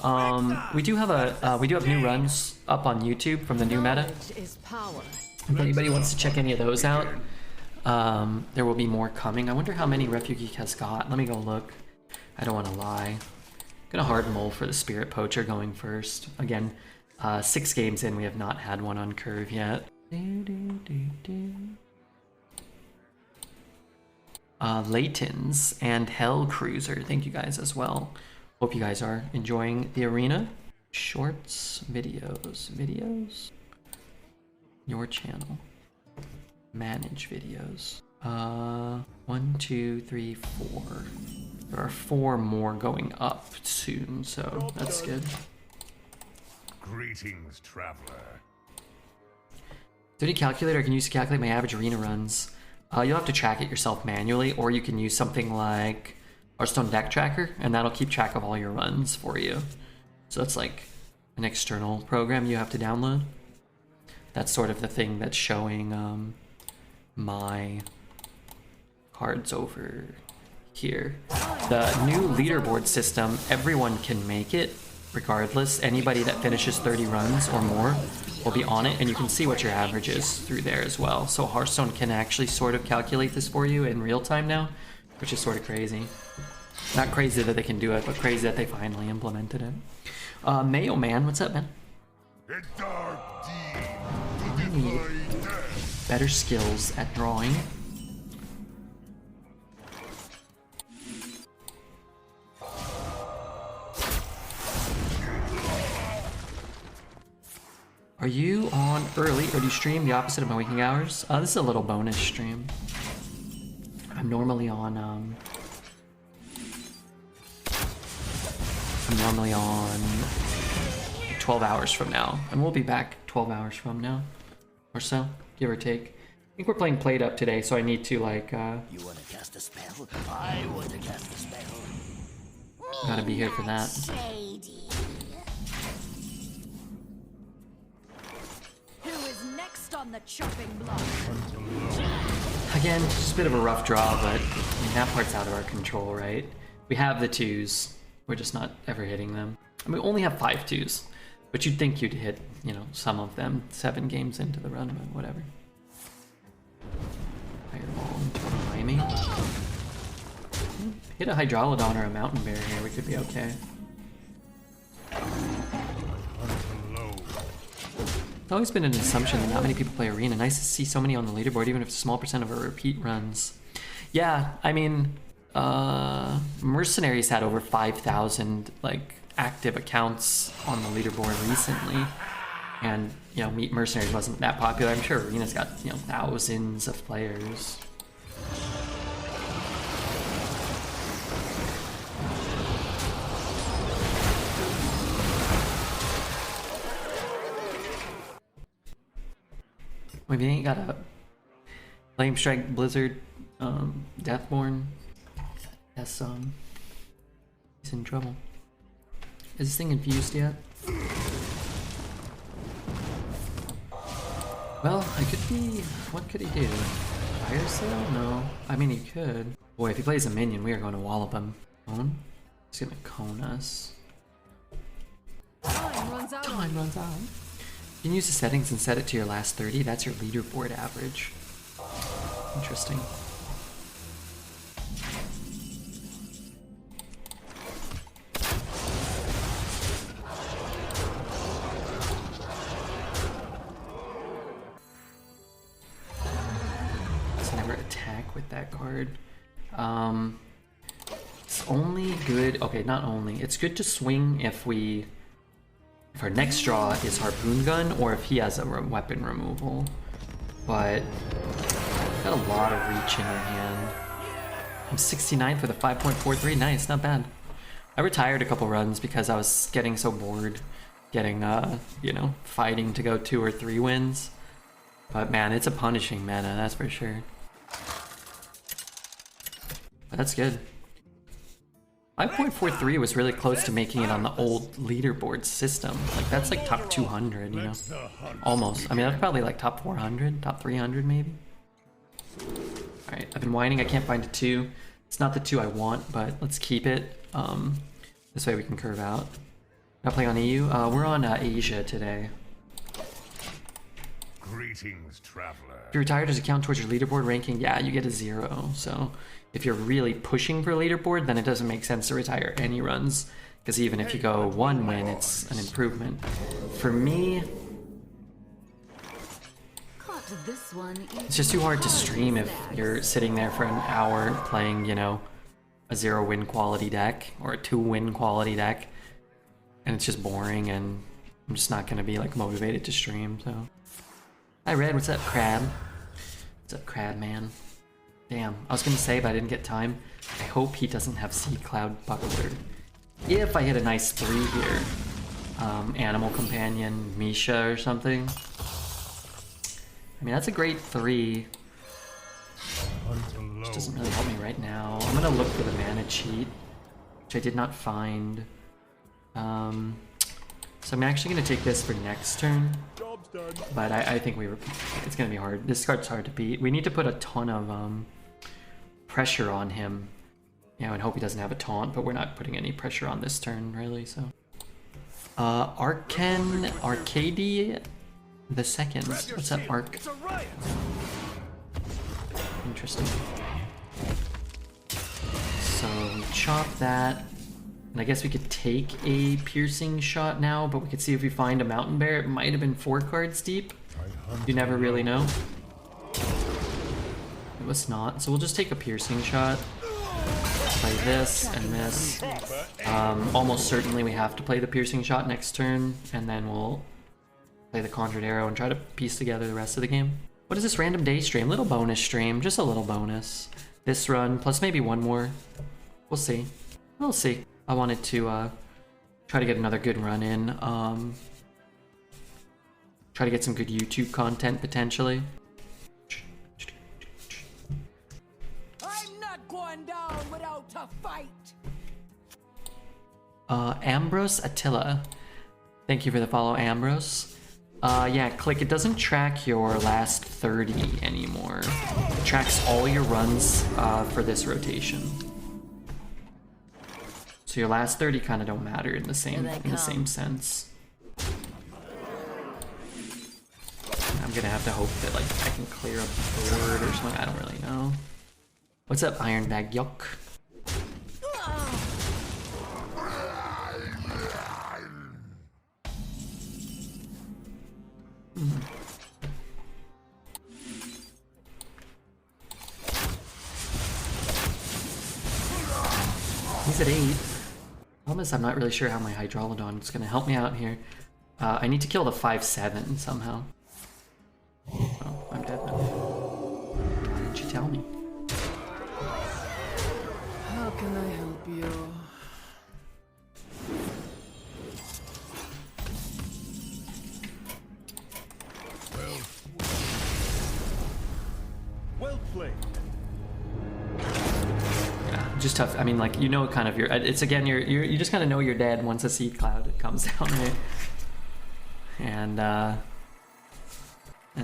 we do have new runs up on YouTube from the new meta. If anybody wants to check any of those out, there will be more coming. I wonder how many Refugeek has got. Let me go look. I don't want to lie. Gonna hard mull for the Spirit Poacher going first. Again, 6 games in, we have not had one on curve yet. Laytons and Hell Cruiser, thank you guys as well. Hope you guys are enjoying the arena. Shorts, videos. Your channel. Manage videos. 1, 2, 3, 4. There are 4 more going up soon, so that's good. Greetings, traveler. Do you need a calculator? I can use to calculate my average arena runs. You'll have to track it yourself manually, or you can use something like Hearthstone deck tracker, and that'll keep track of all your runs for you. So it's like an external program you have to download. That's sort of the thing that's showing my cards over here. The new leaderboard system, everyone can make it regardless. Anybody that finishes 30 runs or more will be on it, and you can see what your average is through there as well. So Hearthstone can actually sort of calculate this for you in real time now, which is sort of crazy. Not crazy that they can do it, but crazy that they finally implemented it. Mayo Man, what's up, man? I need better skills at drawing. Are you on early, or do you stream the opposite of my waking hours? This is a little bonus stream. I'm normally on 12 hours from now, and we'll be back 12 hours from now, or so, give or take. I think we're playing Played Up today, so I need to like. You wanna cast a spell? I wanna cast a spell. Gotta be here for that. Shady. Who is next on the chopping block? Again, just a bit of a rough draw, but I mean, that part's out of our control, right? We have the 2s, we're just not ever hitting them. I mean, we only have 5 2s, but you'd think you'd hit, you know, some of them 7 games into the run, but whatever. Fireball into Miami. Hit a Hydrolodon or a Mountain Bear here, we could be okay. It's always been an assumption that not many people play Arena. Nice to see so many on the leaderboard, even if it's a small percent of our repeat runs. Yeah, I mean, Mercenaries had over 5,000 like active accounts on the leaderboard recently, and you know, Meet Mercenaries wasn't that popular. I'm sure Arena's got, you know, thousands of players. If you ain't got a Flame Strike, Blizzard, Deathborn, that's he's in trouble. Is this thing infused yet? Well, I could be. What could he do? Fire sale? No. I mean, he could. Boy, if he plays a minion, we are going to wallop him. Cone? He's gonna cone us. Time runs out. Time runs out. You can use the settings and set it to your last 30. That's your leaderboard average. Interesting. Let's never attack with that card. It's only good. Okay, not only. It's good to swing if our next draw is Harpoon Gun, or if he has a weapon removal. But got a lot of reach in our hand. I'm 69 for the 5.43. Nice, not bad. I retired a couple runs because I was getting so bored getting, you know, fighting to go 2 or 3 wins. But man, it's a punishing meta, that's for sure. But that's good. 5.43 was really close to making it on the old leaderboard system. Like, that's like top 200, you know? Almost. I mean, that's probably like top 400, top 300 maybe. Alright, I've been whining, I can't find a 2. It's not the 2 I want, but let's keep it. This way we can curve out. Not playing on EU? We're on Asia today. Greetings, traveler. If you retired as a count towards your leaderboard ranking, yeah, you get a 0. So if you're really pushing for leaderboard, then it doesn't make sense to retire any runs, because even if you go 1 win, it's an improvement. For me, This one it's just too hard to stream if you're sitting there for an hour playing, you know, a 0 win quality deck or a 2 win quality deck, and it's just boring, and I'm just not gonna be like motivated to stream. So, hi Red, what's up, Crab? What's up, Crab man? Damn, I was gonna say, but I didn't get time. I hope he doesn't have Sea Cloud Buckler. If I hit a nice 3 here, Animal Companion, Misha or something. I mean, that's a great 3. which doesn't really help me right now. I'm gonna look for the mana cheat, which I did not find. So I'm actually gonna take this for next turn. Job's done. But I think it's gonna be hard. This card's hard to beat. We need to put a ton of pressure on him, you know, and hope he doesn't have a taunt. But we're not putting any pressure on this turn, really. So, Arcady the second. What's up, Arc? It's a riot. Interesting. So we chop that, and I guess we could take a piercing shot now, but we could see if we find a mountain bear. It might have been 4 cards deep. You never really know. It was not, so we'll just take a piercing shot. Play this and this. Almost certainly we have to play the piercing shot next turn, and then we'll play the conjured arrow and try to piece together the rest of the game. What is this random day stream? Little bonus stream, just a little bonus. This run, plus maybe one more. We'll see. We'll see. I wanted to try to get another good run in. Try to get some good YouTube content potentially. I'm not going down without a fight. Ambrose Attila. Thank you for the follow, Ambrose. Yeah, click. It doesn't track your last 30 anymore. It tracks all your runs for this rotation. So your last 30 kind of don't matter in the same sense. I'm gonna have to hope that like I can clear a board or something. I don't really know. What's up, Ironbag Yuck? He's at 8. Problem is I'm not really sure how my Hydrolodon is going to help me out here. I need to kill the 5/7 somehow. Oh, I'm dead now. Why didn't you tell me? How can I help you? Well played. Yeah, just tough. I mean, like, you know, kind of your. It's again, you just kind of know you're dead once a seed cloud comes down, right? And that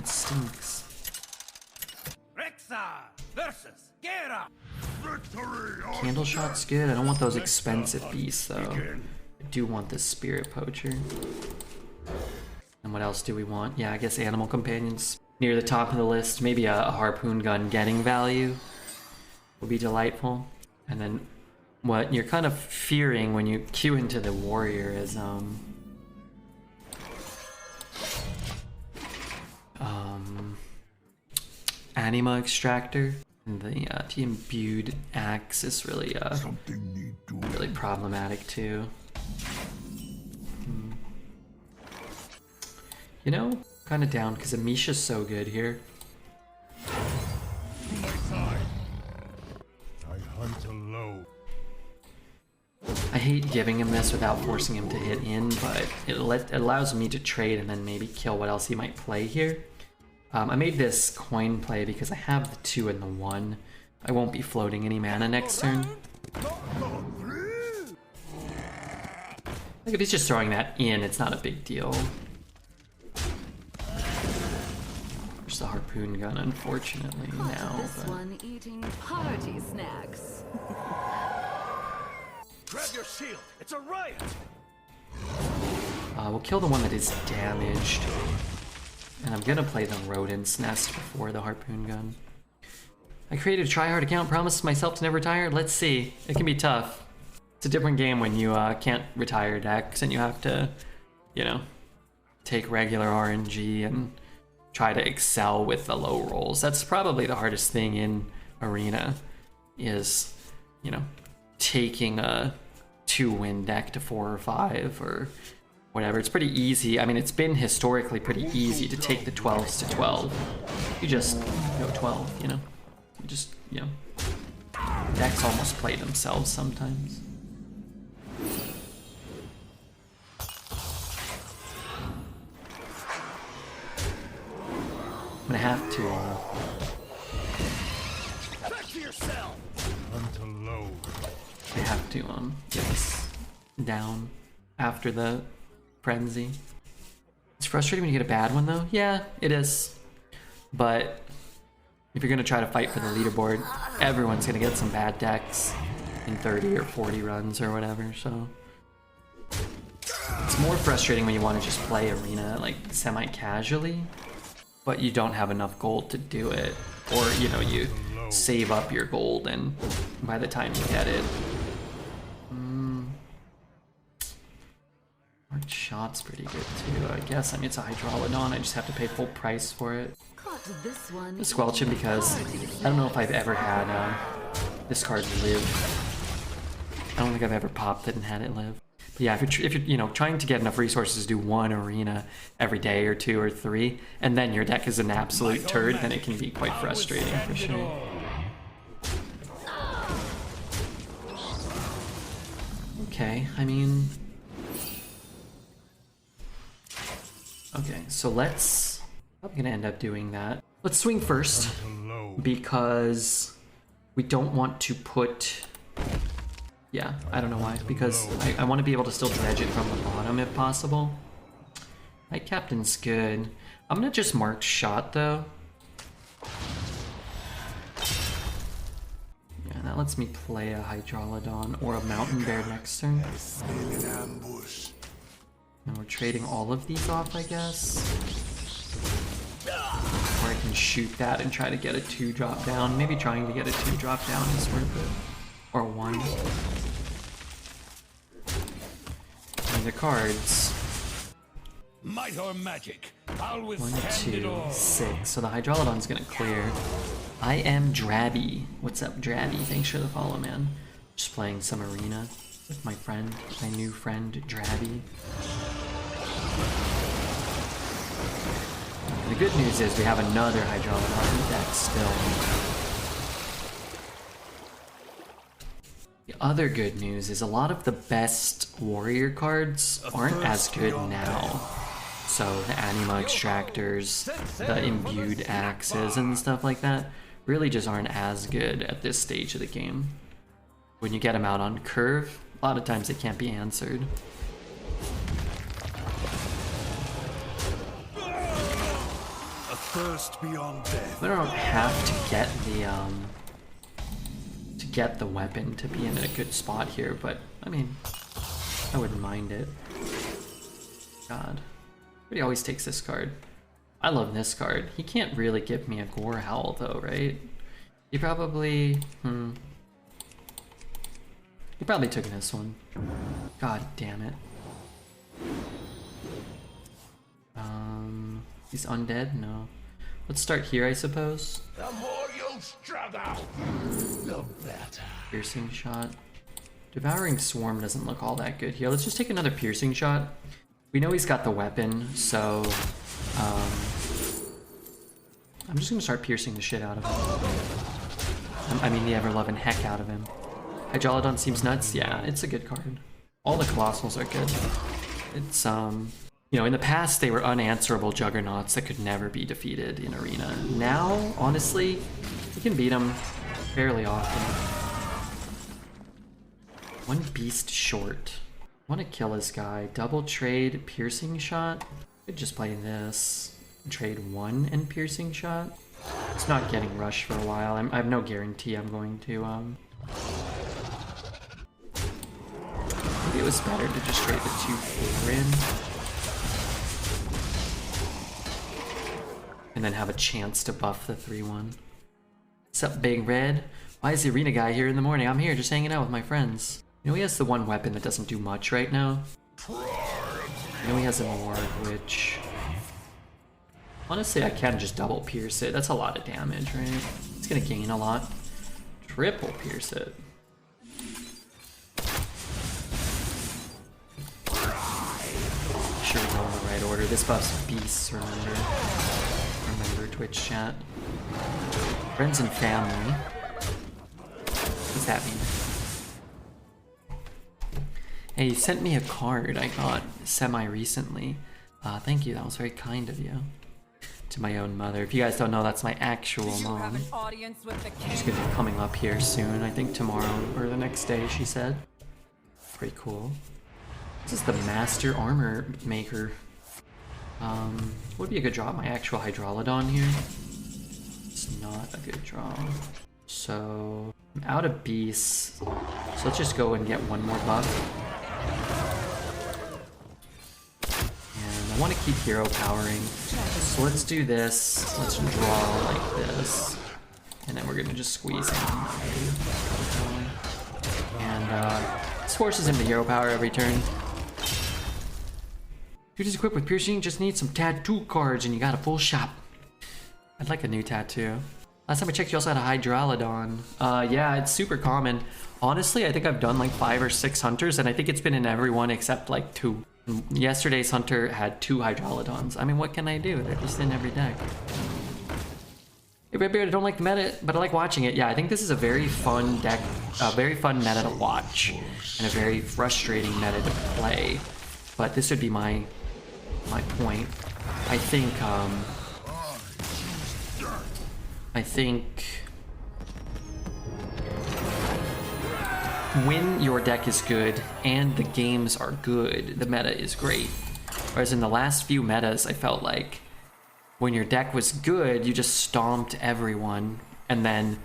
stinks. Rexa versus Gera. Candle shot's good. I don't want those expensive beasts though. I do want this spirit poacher. And what else do we want? Yeah, I guess animal companions near the top of the list. Maybe a harpoon gun getting value would be delightful. And then what you're kind of fearing when you queue into the warrior is anima extractor. And the imbued axe is really really problematic too. You know, kind of down because Amisha's so good here. I hate giving him this without forcing him to hit in, but it allows me to trade and then maybe kill what else he might play here. I made this coin play because I have the 2 and the 1. I won't be floating any mana next turn. Like if he's just throwing that in, it's not a big deal. There's the harpoon gun, unfortunately, now. This But... one eating party snacks. Grab your shield. It's a riot. we'll kill the one that is damaged. And I'm gonna play the rodent's nest before the harpoon gun. I created a tryhard account, promised myself to never retire. Let's see. It can be tough. It's a different game when you can't retire decks and you have to, you know, take regular RNG and try to excel with the low rolls. That's probably the hardest thing in Arena is, you know, taking a 2-win deck to 4 or 5 or whatever. It's pretty easy. I mean, it's been historically pretty easy to take the 12s to 12. You just go 12, you know? You just, you know. Decks almost play themselves sometimes. I'm gonna have to, Back to your yourself. I have to get this down after the frenzy. It's frustrating when you get a bad one though. Yeah, it is. But if you're gonna try to fight for the leaderboard, everyone's gonna get some bad decks in 30 or 40 runs or whatever, so. It's more frustrating when you want to just play Arena like semi-casually, but you don't have enough gold to do it. Or, you know, you save up your gold and by the time you get it. Marked Shot's pretty good too, I guess. I mean, it's a Hydrolodon, I just have to pay full price for it. Caught this one. I squelch him because I don't know if I've ever had this card live. I don't think I've ever popped it and had it live. But yeah, if you're you know, trying to get enough resources to do one arena every day or 2 or 3, and then your deck is an absolute turd, then it can be quite frustrating for sure. Okay, I mean... Okay, so let's... I'm gonna end up doing that. Let's swing first, because we don't want to put... Yeah, I don't know why, because I want to be able to still dredge it from the bottom if possible. Night Captain's good. I'm gonna just mark Shot though. Yeah, that lets me play a Hydrolodon or a Mountain Bear next turn. And we're trading all of these off, I guess. Or I can shoot that and try to get a 2 drop down. Maybe trying to get a 2 drop down is worth it. Or 1. And the cards. Might or magic. I'll 1, withstand it 2, all. 6. So the Hydrolodon's gonna clear. I am Drabby. What's up, Drabby? Thanks for the follow, man. Just playing some Arena with my friend, my new friend, Drabby. The good news is we have another Hydrolodon in the deck still. The other good news is a lot of the best warrior cards aren't as good now. So the Anima Extractors, the Imbued Axes and stuff like that really just aren't as good at this stage of the game. When you get them out on curve, a lot of times they can't be answered. A thirst beyond death. I don't have to get the weapon to be in a good spot here, but I mean, I wouldn't mind it. God, but he always takes this card. I love this card. He can't really give me a Gore Howl though, right? He probably, he probably took this one. God damn it. He's undead? No. Let's start here, I suppose. The more you struggle, the better. Piercing Shot. Devouring Swarm doesn't look all that good here. Let's just take another Piercing Shot. We know he's got the weapon, so I'm just gonna start piercing the shit out of him. I mean the ever-loving heck out of him. Hydrolodon seems nuts. Yeah, it's a good card. All the Colossals are good. It's you know, in the past they were unanswerable juggernauts that could never be defeated in Arena. Now, honestly, you can beat them fairly often. One beast short. Want to kill this guy. Double trade Piercing Shot. Could just play this. Trade 1 and Piercing Shot. It's not getting rushed for a while. I have no guarantee I'm going to maybe it was better to just trade the 2/4 in. And then have a chance to buff the 3/1. What's up, Big Red? Why is the Arena guy here in the morning? I'm here just hanging out with my friends. You know he has the one weapon that doesn't do much right now? You know he has a Morgue, which... Honestly, I can just double pierce it. That's a lot of damage, right? It's gonna gain a lot. Triple pierce it. Sure, we're going in the right order. This buff's beasts, remember. Remember, Twitch chat. Friends and family. What does that mean? Hey, you sent me a card I got semi-recently. Thank you, that was very kind of you. to my own mother. If you guys don't know, that's my actual You have mom. an audience with the She's king. gonna be coming up here soon. I think tomorrow or the next day, she said. Pretty cool. This is the Master Armor Maker. Would be a good draw. My actual Hydrolodon here. It's not a good draw. So I'm out of beasts. So let's just go and get one more buff. And I want to keep hero powering. So let's do this. Let's draw like this. And then we're gonna just squeeze in. And this forces him to hero power every turn. Dude is equipped with piercing, just need some tattoo cards and you got a full shop. I'd like a new tattoo. Last time I checked, you also had a Hydrolodon. Yeah, it's super common. Honestly, I think I've done like 5 or 6 hunters, and I think it's been in every one except like 2. Yesterday's hunter had 2 Hydrolodons. I mean, what can I do? They're just in every deck. Hey, Redbeard, I don't like the meta, but I like watching it. Yeah, I think this is a very fun deck, a very fun meta to watch, and a very frustrating meta to play. But this would be my point. I think when your deck is good and the games are good, the meta is great. Whereas in the last few metas, I felt like when your deck was good, you just stomped everyone, and then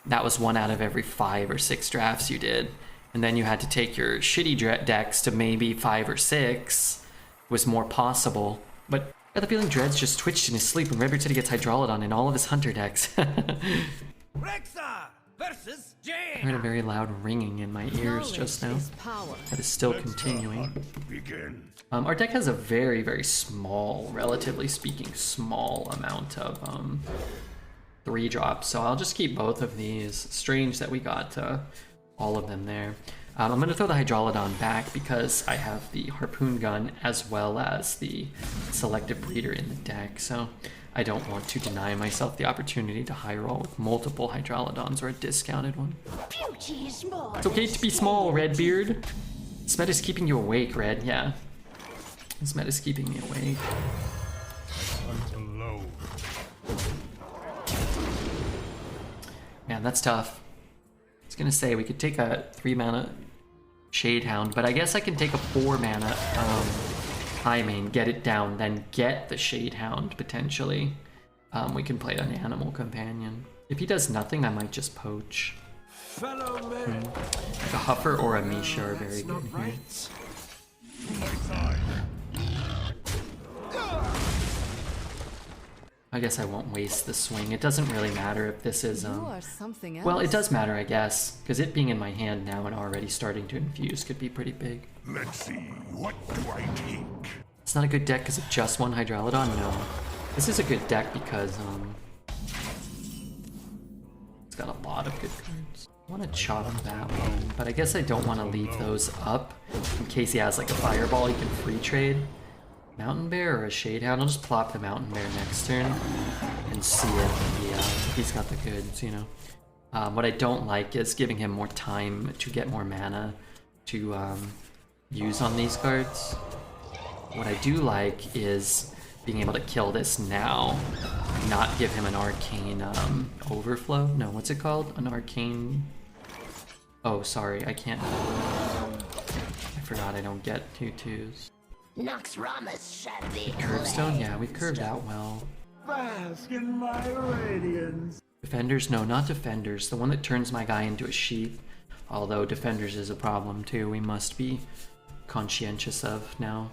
that was 1 out of every 5 or 6 drafts you did. And then you had to take your shitty decks to maybe 5 or 6 was more possible. But I got the feeling Dred's just twitched in his sleep when Redbeard said he gets Hydrolodon in all of his hunter decks. Rexar versus I Jane. heard a very loud ringing in my ears just now. That is still continuing. Begin. Our deck has a very, very small, relatively speaking, small amount of 3 drops. So I'll just keep both of these. Strange that we got all of them there. I'm going to throw the Hydrolodon back because I have the Harpoon Gun as well as the Selective Breeder in the deck, so I don't want to deny myself the opportunity to high roll with multiple Hydrolodons or a discounted one. It's okay to be small, Redbeard. This meta is keeping you awake, Red, yeah. This meta is keeping me awake. Man, that's tough. I was gonna say we could take a 3 mana Shade Hound, but I guess I can take a 4 mana High Main, get it down, then get the Shade Hound potentially. We can play an Animal Companion. If he does nothing, I might just poach. Fellow men. Like a Huffer or a Misha are very good here. I guess I won't waste the swing. It doesn't really matter if this is You are something else. well, it does matter, I guess, because it being in my hand now and already starting to infuse could be pretty big. Let's see, what do I take? It's not a good deck because of just one Hydrolodon? No. This is a good deck because it's got a lot of good cards. I want to chop that one, but I guess I don't want to leave those up in case he has like a Fireball he can free trade. Mountain Bear or a Shade Hound? I'll just plop the Mountain Bear next turn and see if he's got the goods, you know. What I don't like is giving him more time to get more mana to use on these cards. What I do like is being able to kill this now, not give him an Arcane Overflow. No, what's it called? An Arcane... Oh, sorry, I can't... I forgot I don't get 2/2s. Nox Ramus shall be Curvestone? Yeah, we curved out well. Bask in my radiance. Defenders? No, not Defenders. The one that turns my guy into a sheep. Although Defenders is a problem too, we must be conscientious of now.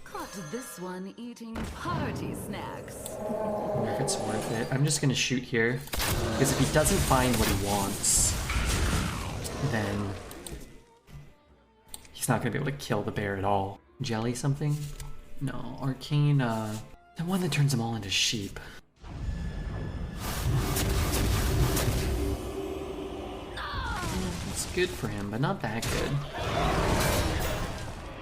Caught this one eating party snacks. I wonder if it's worth it. I'm just gonna shoot here. Because if he doesn't find what he wants, then he's not gonna be able to kill the bear at all. Jelly something? No, Arcane, the one that turns them all into sheep. It's good for him, but not that good.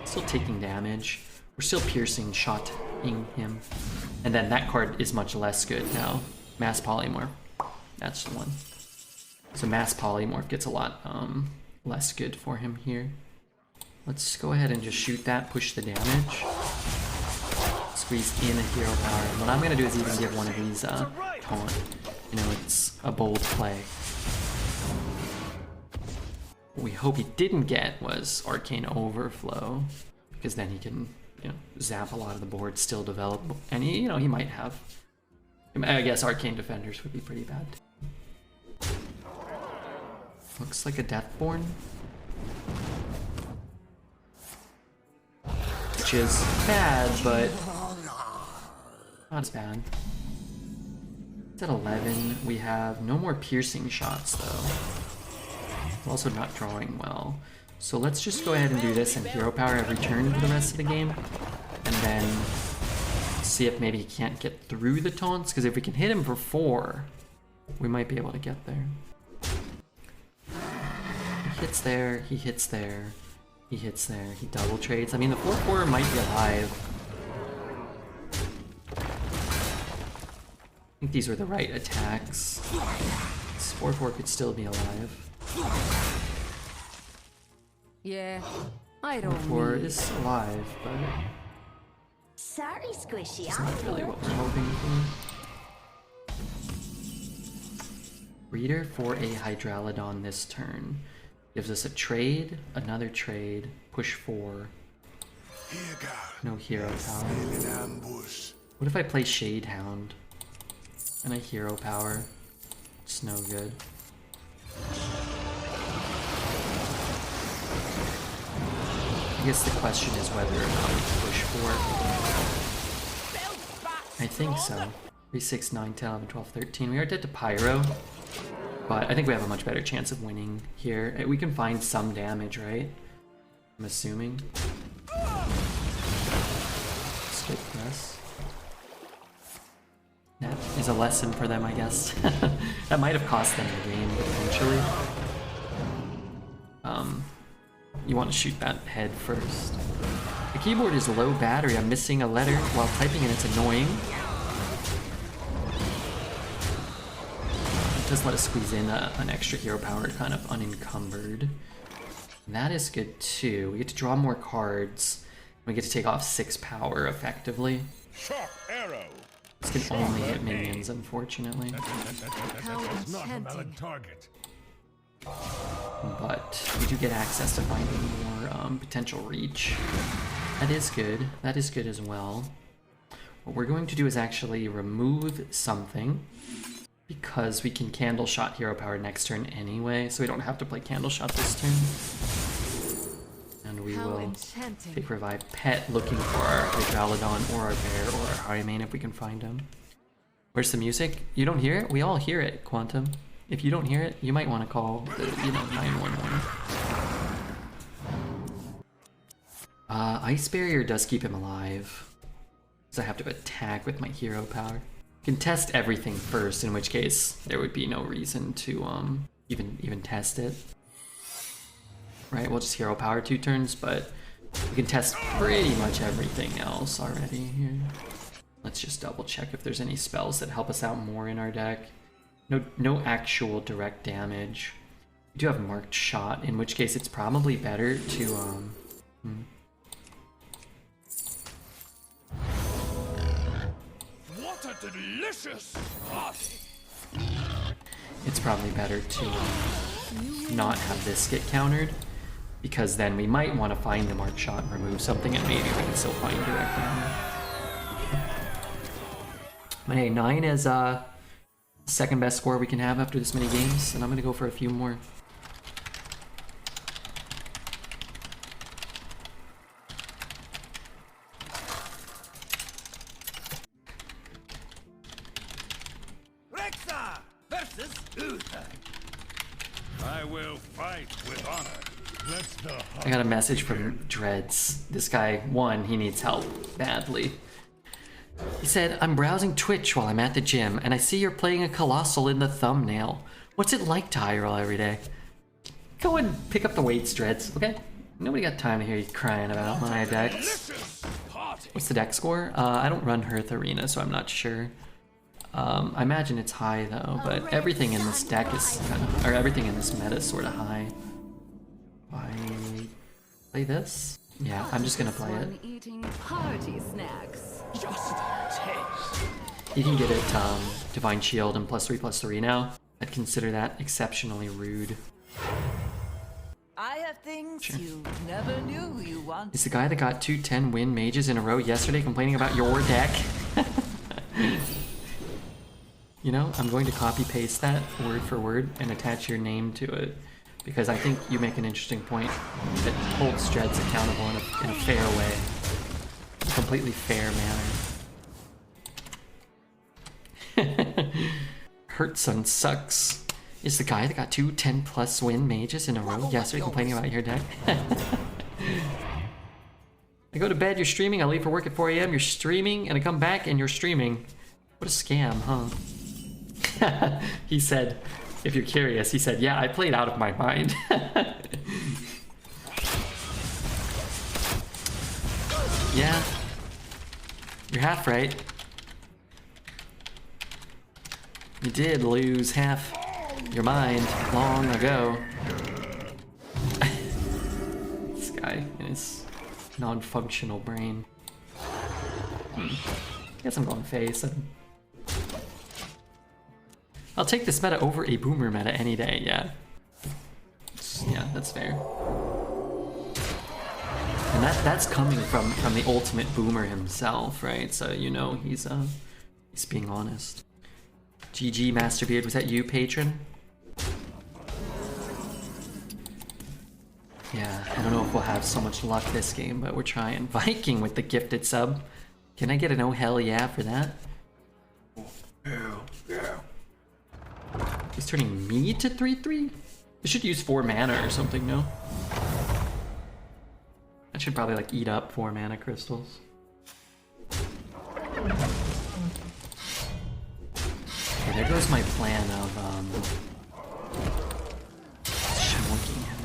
Still taking damage. We're still piercing shotting him. And then that card is much less good now. Mass Polymorph. That's the one. So Mass Polymorph gets a lot less good for him here. Let's go ahead and just shoot that, push the damage. Squeeze in a hero power. And what I'm gonna do is even give one of these taunt. You know, it's a bold play. What we hope he didn't get was Arcane Overflow, because then he can, you know, zap a lot of the board, still develop, and he, you know, he might have. I guess Arcane Defenders would be pretty bad. Looks like a Deathborn, which is bad, but not as bad. It's at 11. We have no more piercing shots though. We're also not drawing well. So let's just go ahead and do this and hero power every turn for the rest of the game. And then see if maybe he can't get through the taunts, because if we can hit him for 4, we might be able to get there. He hits there, he hits there, he hits there, he double trades. I mean, the 4/4 might be alive. I think these were the right attacks. This 4/4 could still be alive. Yeah, I don't 4 need. is alive, but Sorry, Squishy. it's not really what we're hoping for. Breeder for a Hydralodon this turn. Gives us a trade, another trade, push 4. No hero power. What if I play Shade Hound? And I hero power? It's no good. I guess the question is whether or not we push 4. I think so. 3, 6, 9, 10, 11, 12, 13. We are dead to Pyro, but I think we have a much better chance of winning here. We can find some damage, right? I'm assuming. Skip this. That is a lesson for them, I guess. That might have cost them the game, potentially. You want to shoot that head first. The keyboard is low battery. I'm missing a letter while typing and it's annoying. It does let us squeeze in an extra hero power kind of unencumbered. And that is good too. We get to draw more cards. We get to take off 6 power effectively. Sharp arrow. This can only hit minions, unfortunately. How Not a valid enchanting. target. But we do get access to finding more potential reach. That is good. That is good as well. What we're going to do is actually remove something, because we can Candle Shot hero power next turn anyway, so we don't have to play Candle Shot this turn. And we How will enchanting. take Revive Pet, looking for our Hydralodon or our bear or our Highmane if we can find him. Where's the music? You don't hear it? We all hear it, Quantum. If you don't hear it, you might want to call the, 911. Ice Barrier does keep him alive, so I have to attack with my hero power. Can test everything first, in which case there would be no reason to even test it. Right, we'll just hero power 2 turns, but we can test pretty much everything else already here. Let's just double check if there's any spells that help us out more in our deck. No actual direct damage. We do have Marked Shot, in which case it's probably better to What a delicious party! it's probably better to not have this get countered, because then we might want to find the Marked Shot and remove something, and maybe we can still find direct damage. But hey, 9 is second best score we can have after this many games, and I'm gonna go for a few more. Rexa versus Uther. I will fight with honor. Let's the I got a message from Dreads. This guy, he needs help badly. He said, I'm browsing Twitch while I'm at the gym, and I see you're playing a Colossal in the thumbnail. What's it like to high roll every day? Go and pick up the weights, Dreads, okay? Nobody got time to hear you crying about my decks. What's the deck score? I don't run Hearth Arena, so I'm not sure. I imagine it's high though, but everything in this deck is kind of, or everything in this meta is sort of high. I Play this? Yeah, I'm just gonna This play it. one eating party snacks. Just taste. You can get it Divine Shield and +3/+3 now. I'd consider that exceptionally rude. I have things Sure. you never knew you wanted. Is the guy that got 2 10-win mages in a row yesterday complaining about your deck? You know, I'm going to copy-paste that word for word and attach your name to it, because I think you make an interesting point that holds Dreads accountable in a fair way. A completely fair manner. Hearthstone sucks. Is the guy that got 2 10+ win mages in a row yesterday complaining about your deck? I go to bed, you're streaming, I leave for work at 4 AM, you're streaming, and I come back and you're streaming. What a scam, huh? He said, if you're curious, he said, yeah, I played out of my mind. Yeah, you're half right. You did lose half your mind long ago. This guy and his non-functional brain. Guess I'm going face. I'll take this meta over a boomer meta any day, yeah. Yeah, that's fair. And that's coming from the ultimate boomer himself, right? So you know he's being honest. GG Masterbeard, was that you, patron? Yeah, I don't know if we'll have so much luck this game, but we're trying. Viking with the gifted sub. Can I get an oh hell yeah for that? Hell yeah. He's turning me to 3/3? I should use 4 mana or something, no? I should probably like eat up 4 mana crystals. Okay, there goes my plan of shmonking him.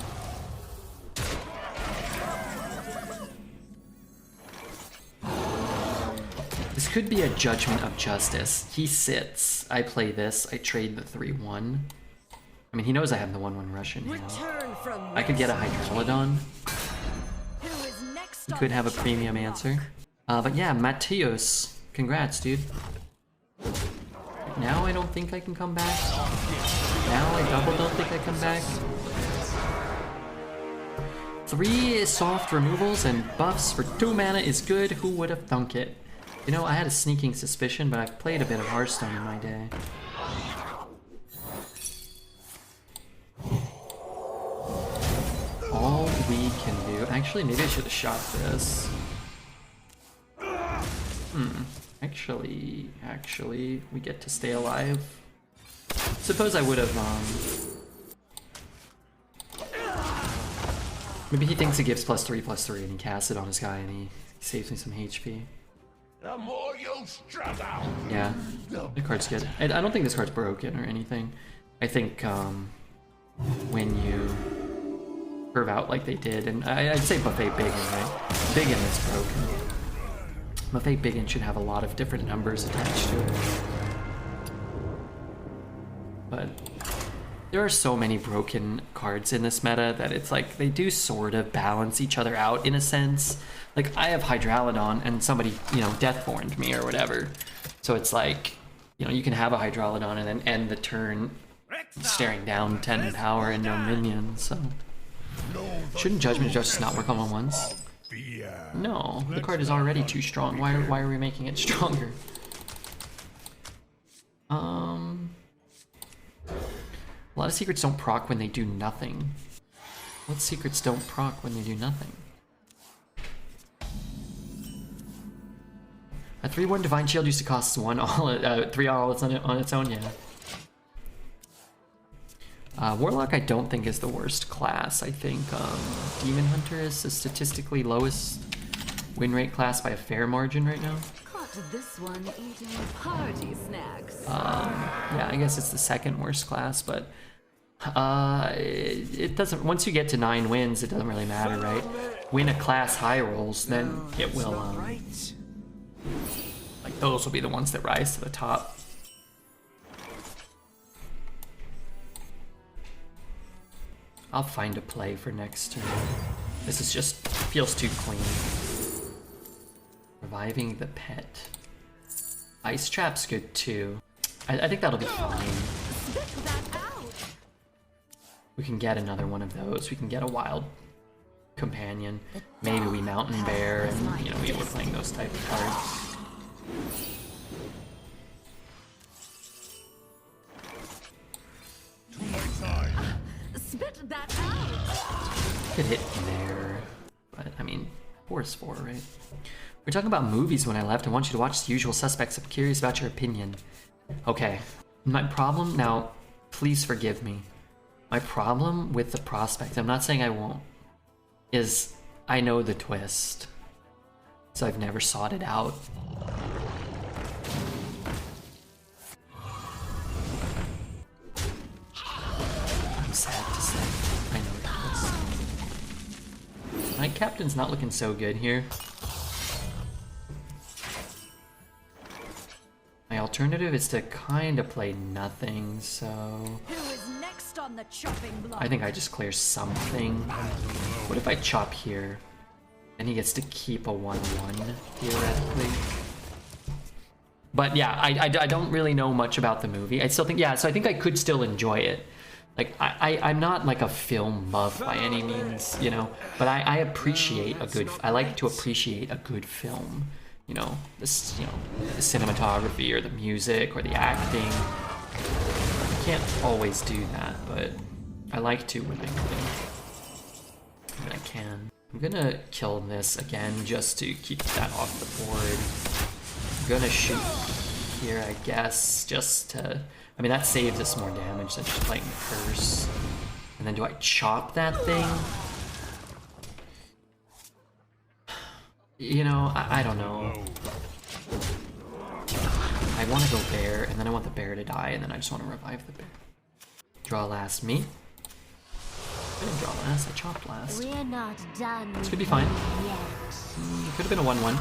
This could be a judgment of justice. He sits, I play this, I trade the 3/1. I mean, he knows I have the 1/1 Russian. You know. Return from I could get a Hydralodon. who is next You on could have a the premium chopping answer. block. But yeah, Mateos, congrats, dude. Now I don't think I can come back. Now I double don't think I come back. 3 soft removals and buffs for 2 mana is good. Who would have thunk it? You know, I had a sneaking suspicion, but I've played a bit of Hearthstone in my day. All we can do... Actually, maybe I should have shot this. Actually, we get to stay alive. Suppose I would have, Maybe he thinks it gives +3/+3 and he casts it on his guy and he saves me some HP. The more you struggle. Yeah, the card's good. I don't think this card's broken or anything. I think when you curve out like they did, and I'd say Buffet Biggin, right? Biggin is broken. Buffet Biggin should have a lot of different numbers attached to it. But there are so many broken cards in this meta that it's like they do sort of balance each other out in a sense. Like I have Hydralodon and somebody, you know, Deathborned me or whatever. So it's like, you know, you can have a Hydralodon and then end the turn staring down 10 power and no minions, so. Shouldn't Judgment of Justice not work on 1/1s? No, the card is already too strong. Why are we making it stronger? A lot of secrets don't proc when they do nothing. What secrets don't proc when they do nothing? A 3/1 Divine Shield used to cost 3 all on its own, yeah. Warlock I don't think is the worst class. I think Demon Hunter is the statistically lowest win rate class by a fair margin right now. Caught this one eating party snacks. Yeah, I guess it's the second worst class, but it doesn't. Once you get to 9 wins, it doesn't really matter, right? Win a class high rolls, then it will. Like those will be the ones that rise to the top. I'll find a play for next turn. This is just feels too clean. Reviving the pet. Ice Trap's good too. I think that'll be fine. Spit that out. We can get another one of those. We can get a wild companion. Maybe we Mountain Bear, and you know, we were playing those type of cards. Spit that out. Could hit there, but I mean, 4 is 4, right? We're talking about movies when I left. I want you to watch The Usual Suspects. I'm curious about your opinion. Okay, my problem now, please forgive me. My problem with The Prospect, I'm not saying I won't, is I know the twist. So I've never sought it out. I'm sad to say, I know the twist. My captain's not looking so good here. My alternative is to kind of play nothing, so Who is next on the chopping block? I think I just clear something. What if I chop here? And he gets to keep a 1-1, theoretically. But yeah, I don't really know much about the movie. I still think, yeah, so I think I could still enjoy it. Like, I'm not like a film buff by any means, you know, but I appreciate a good, I like to appreciate a good film. You know, this, you know, the cinematography or the music or the acting. I can't always do that, but I like to when I can. I'm gonna kill this again just to keep that off the board. I'm gonna shoot here, I guess, just to, I mean, that saves us more damage than just playing the curse. And then do I chop that thing? You know, I don't know. I want to go bear, and then I want the bear to die, and then I just want to revive the bear. Draw last. Me? I didn't draw last, I chopped last. We're not done. This could be fine. Yet. It could have been a 1-1.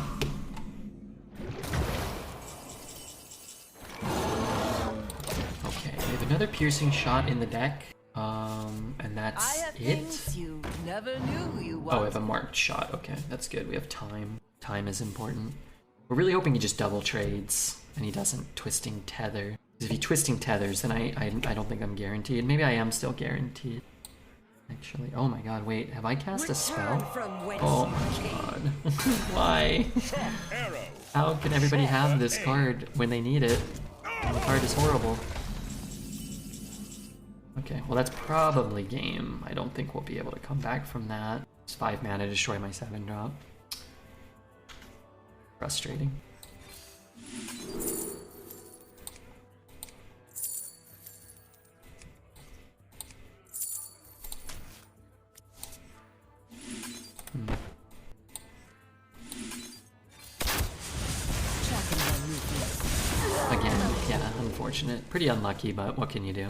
Okay, we have another piercing shot in the deck. And I that's have it. things you never knew you Oh, we wanted. have a marked shot. Okay, that's good. We have time. Time is important. We're really hoping he just double trades and he doesn't twisting tether. 'Cause if he twisting tethers, then I don't think I'm guaranteed. Maybe I am still guaranteed. Actually, oh my god, wait, have I cast a spell? From whence Oh you my came. god. Why? How can everybody have this card when they need it? And the card is horrible. Okay, well that's probably game. I don't think we'll be able to come back from that. It's 5 mana to destroy my 7-drop. Frustrating. Again, yeah, unfortunate. Pretty unlucky, but what can you do?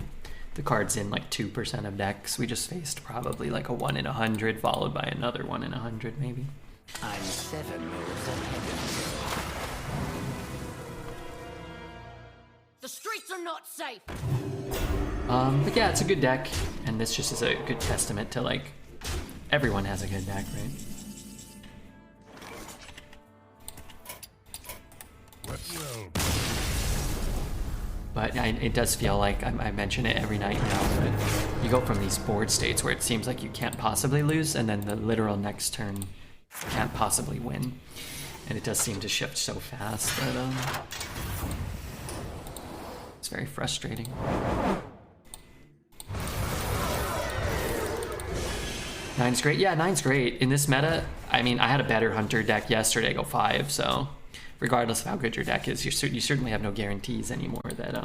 The card's in like 2% of decks. We just faced probably like a 1 in 100, followed by another 1 in 100, maybe. I'm 7 moves ahead of The streets are not safe. But yeah, it's a good deck, and this just is a good testament to like, everyone has a good deck, right? But it does feel like, I mention it every night now, but you go from these board states where it seems like you can't possibly lose, and then the literal next turn you can't possibly win. And it does seem to shift so fast that it's very frustrating. Nine's great. Yeah, 9's great. In this meta, I mean, I had a better Hunter deck yesterday, go 5, so regardless of how good your deck is, you certainly have no guarantees anymore that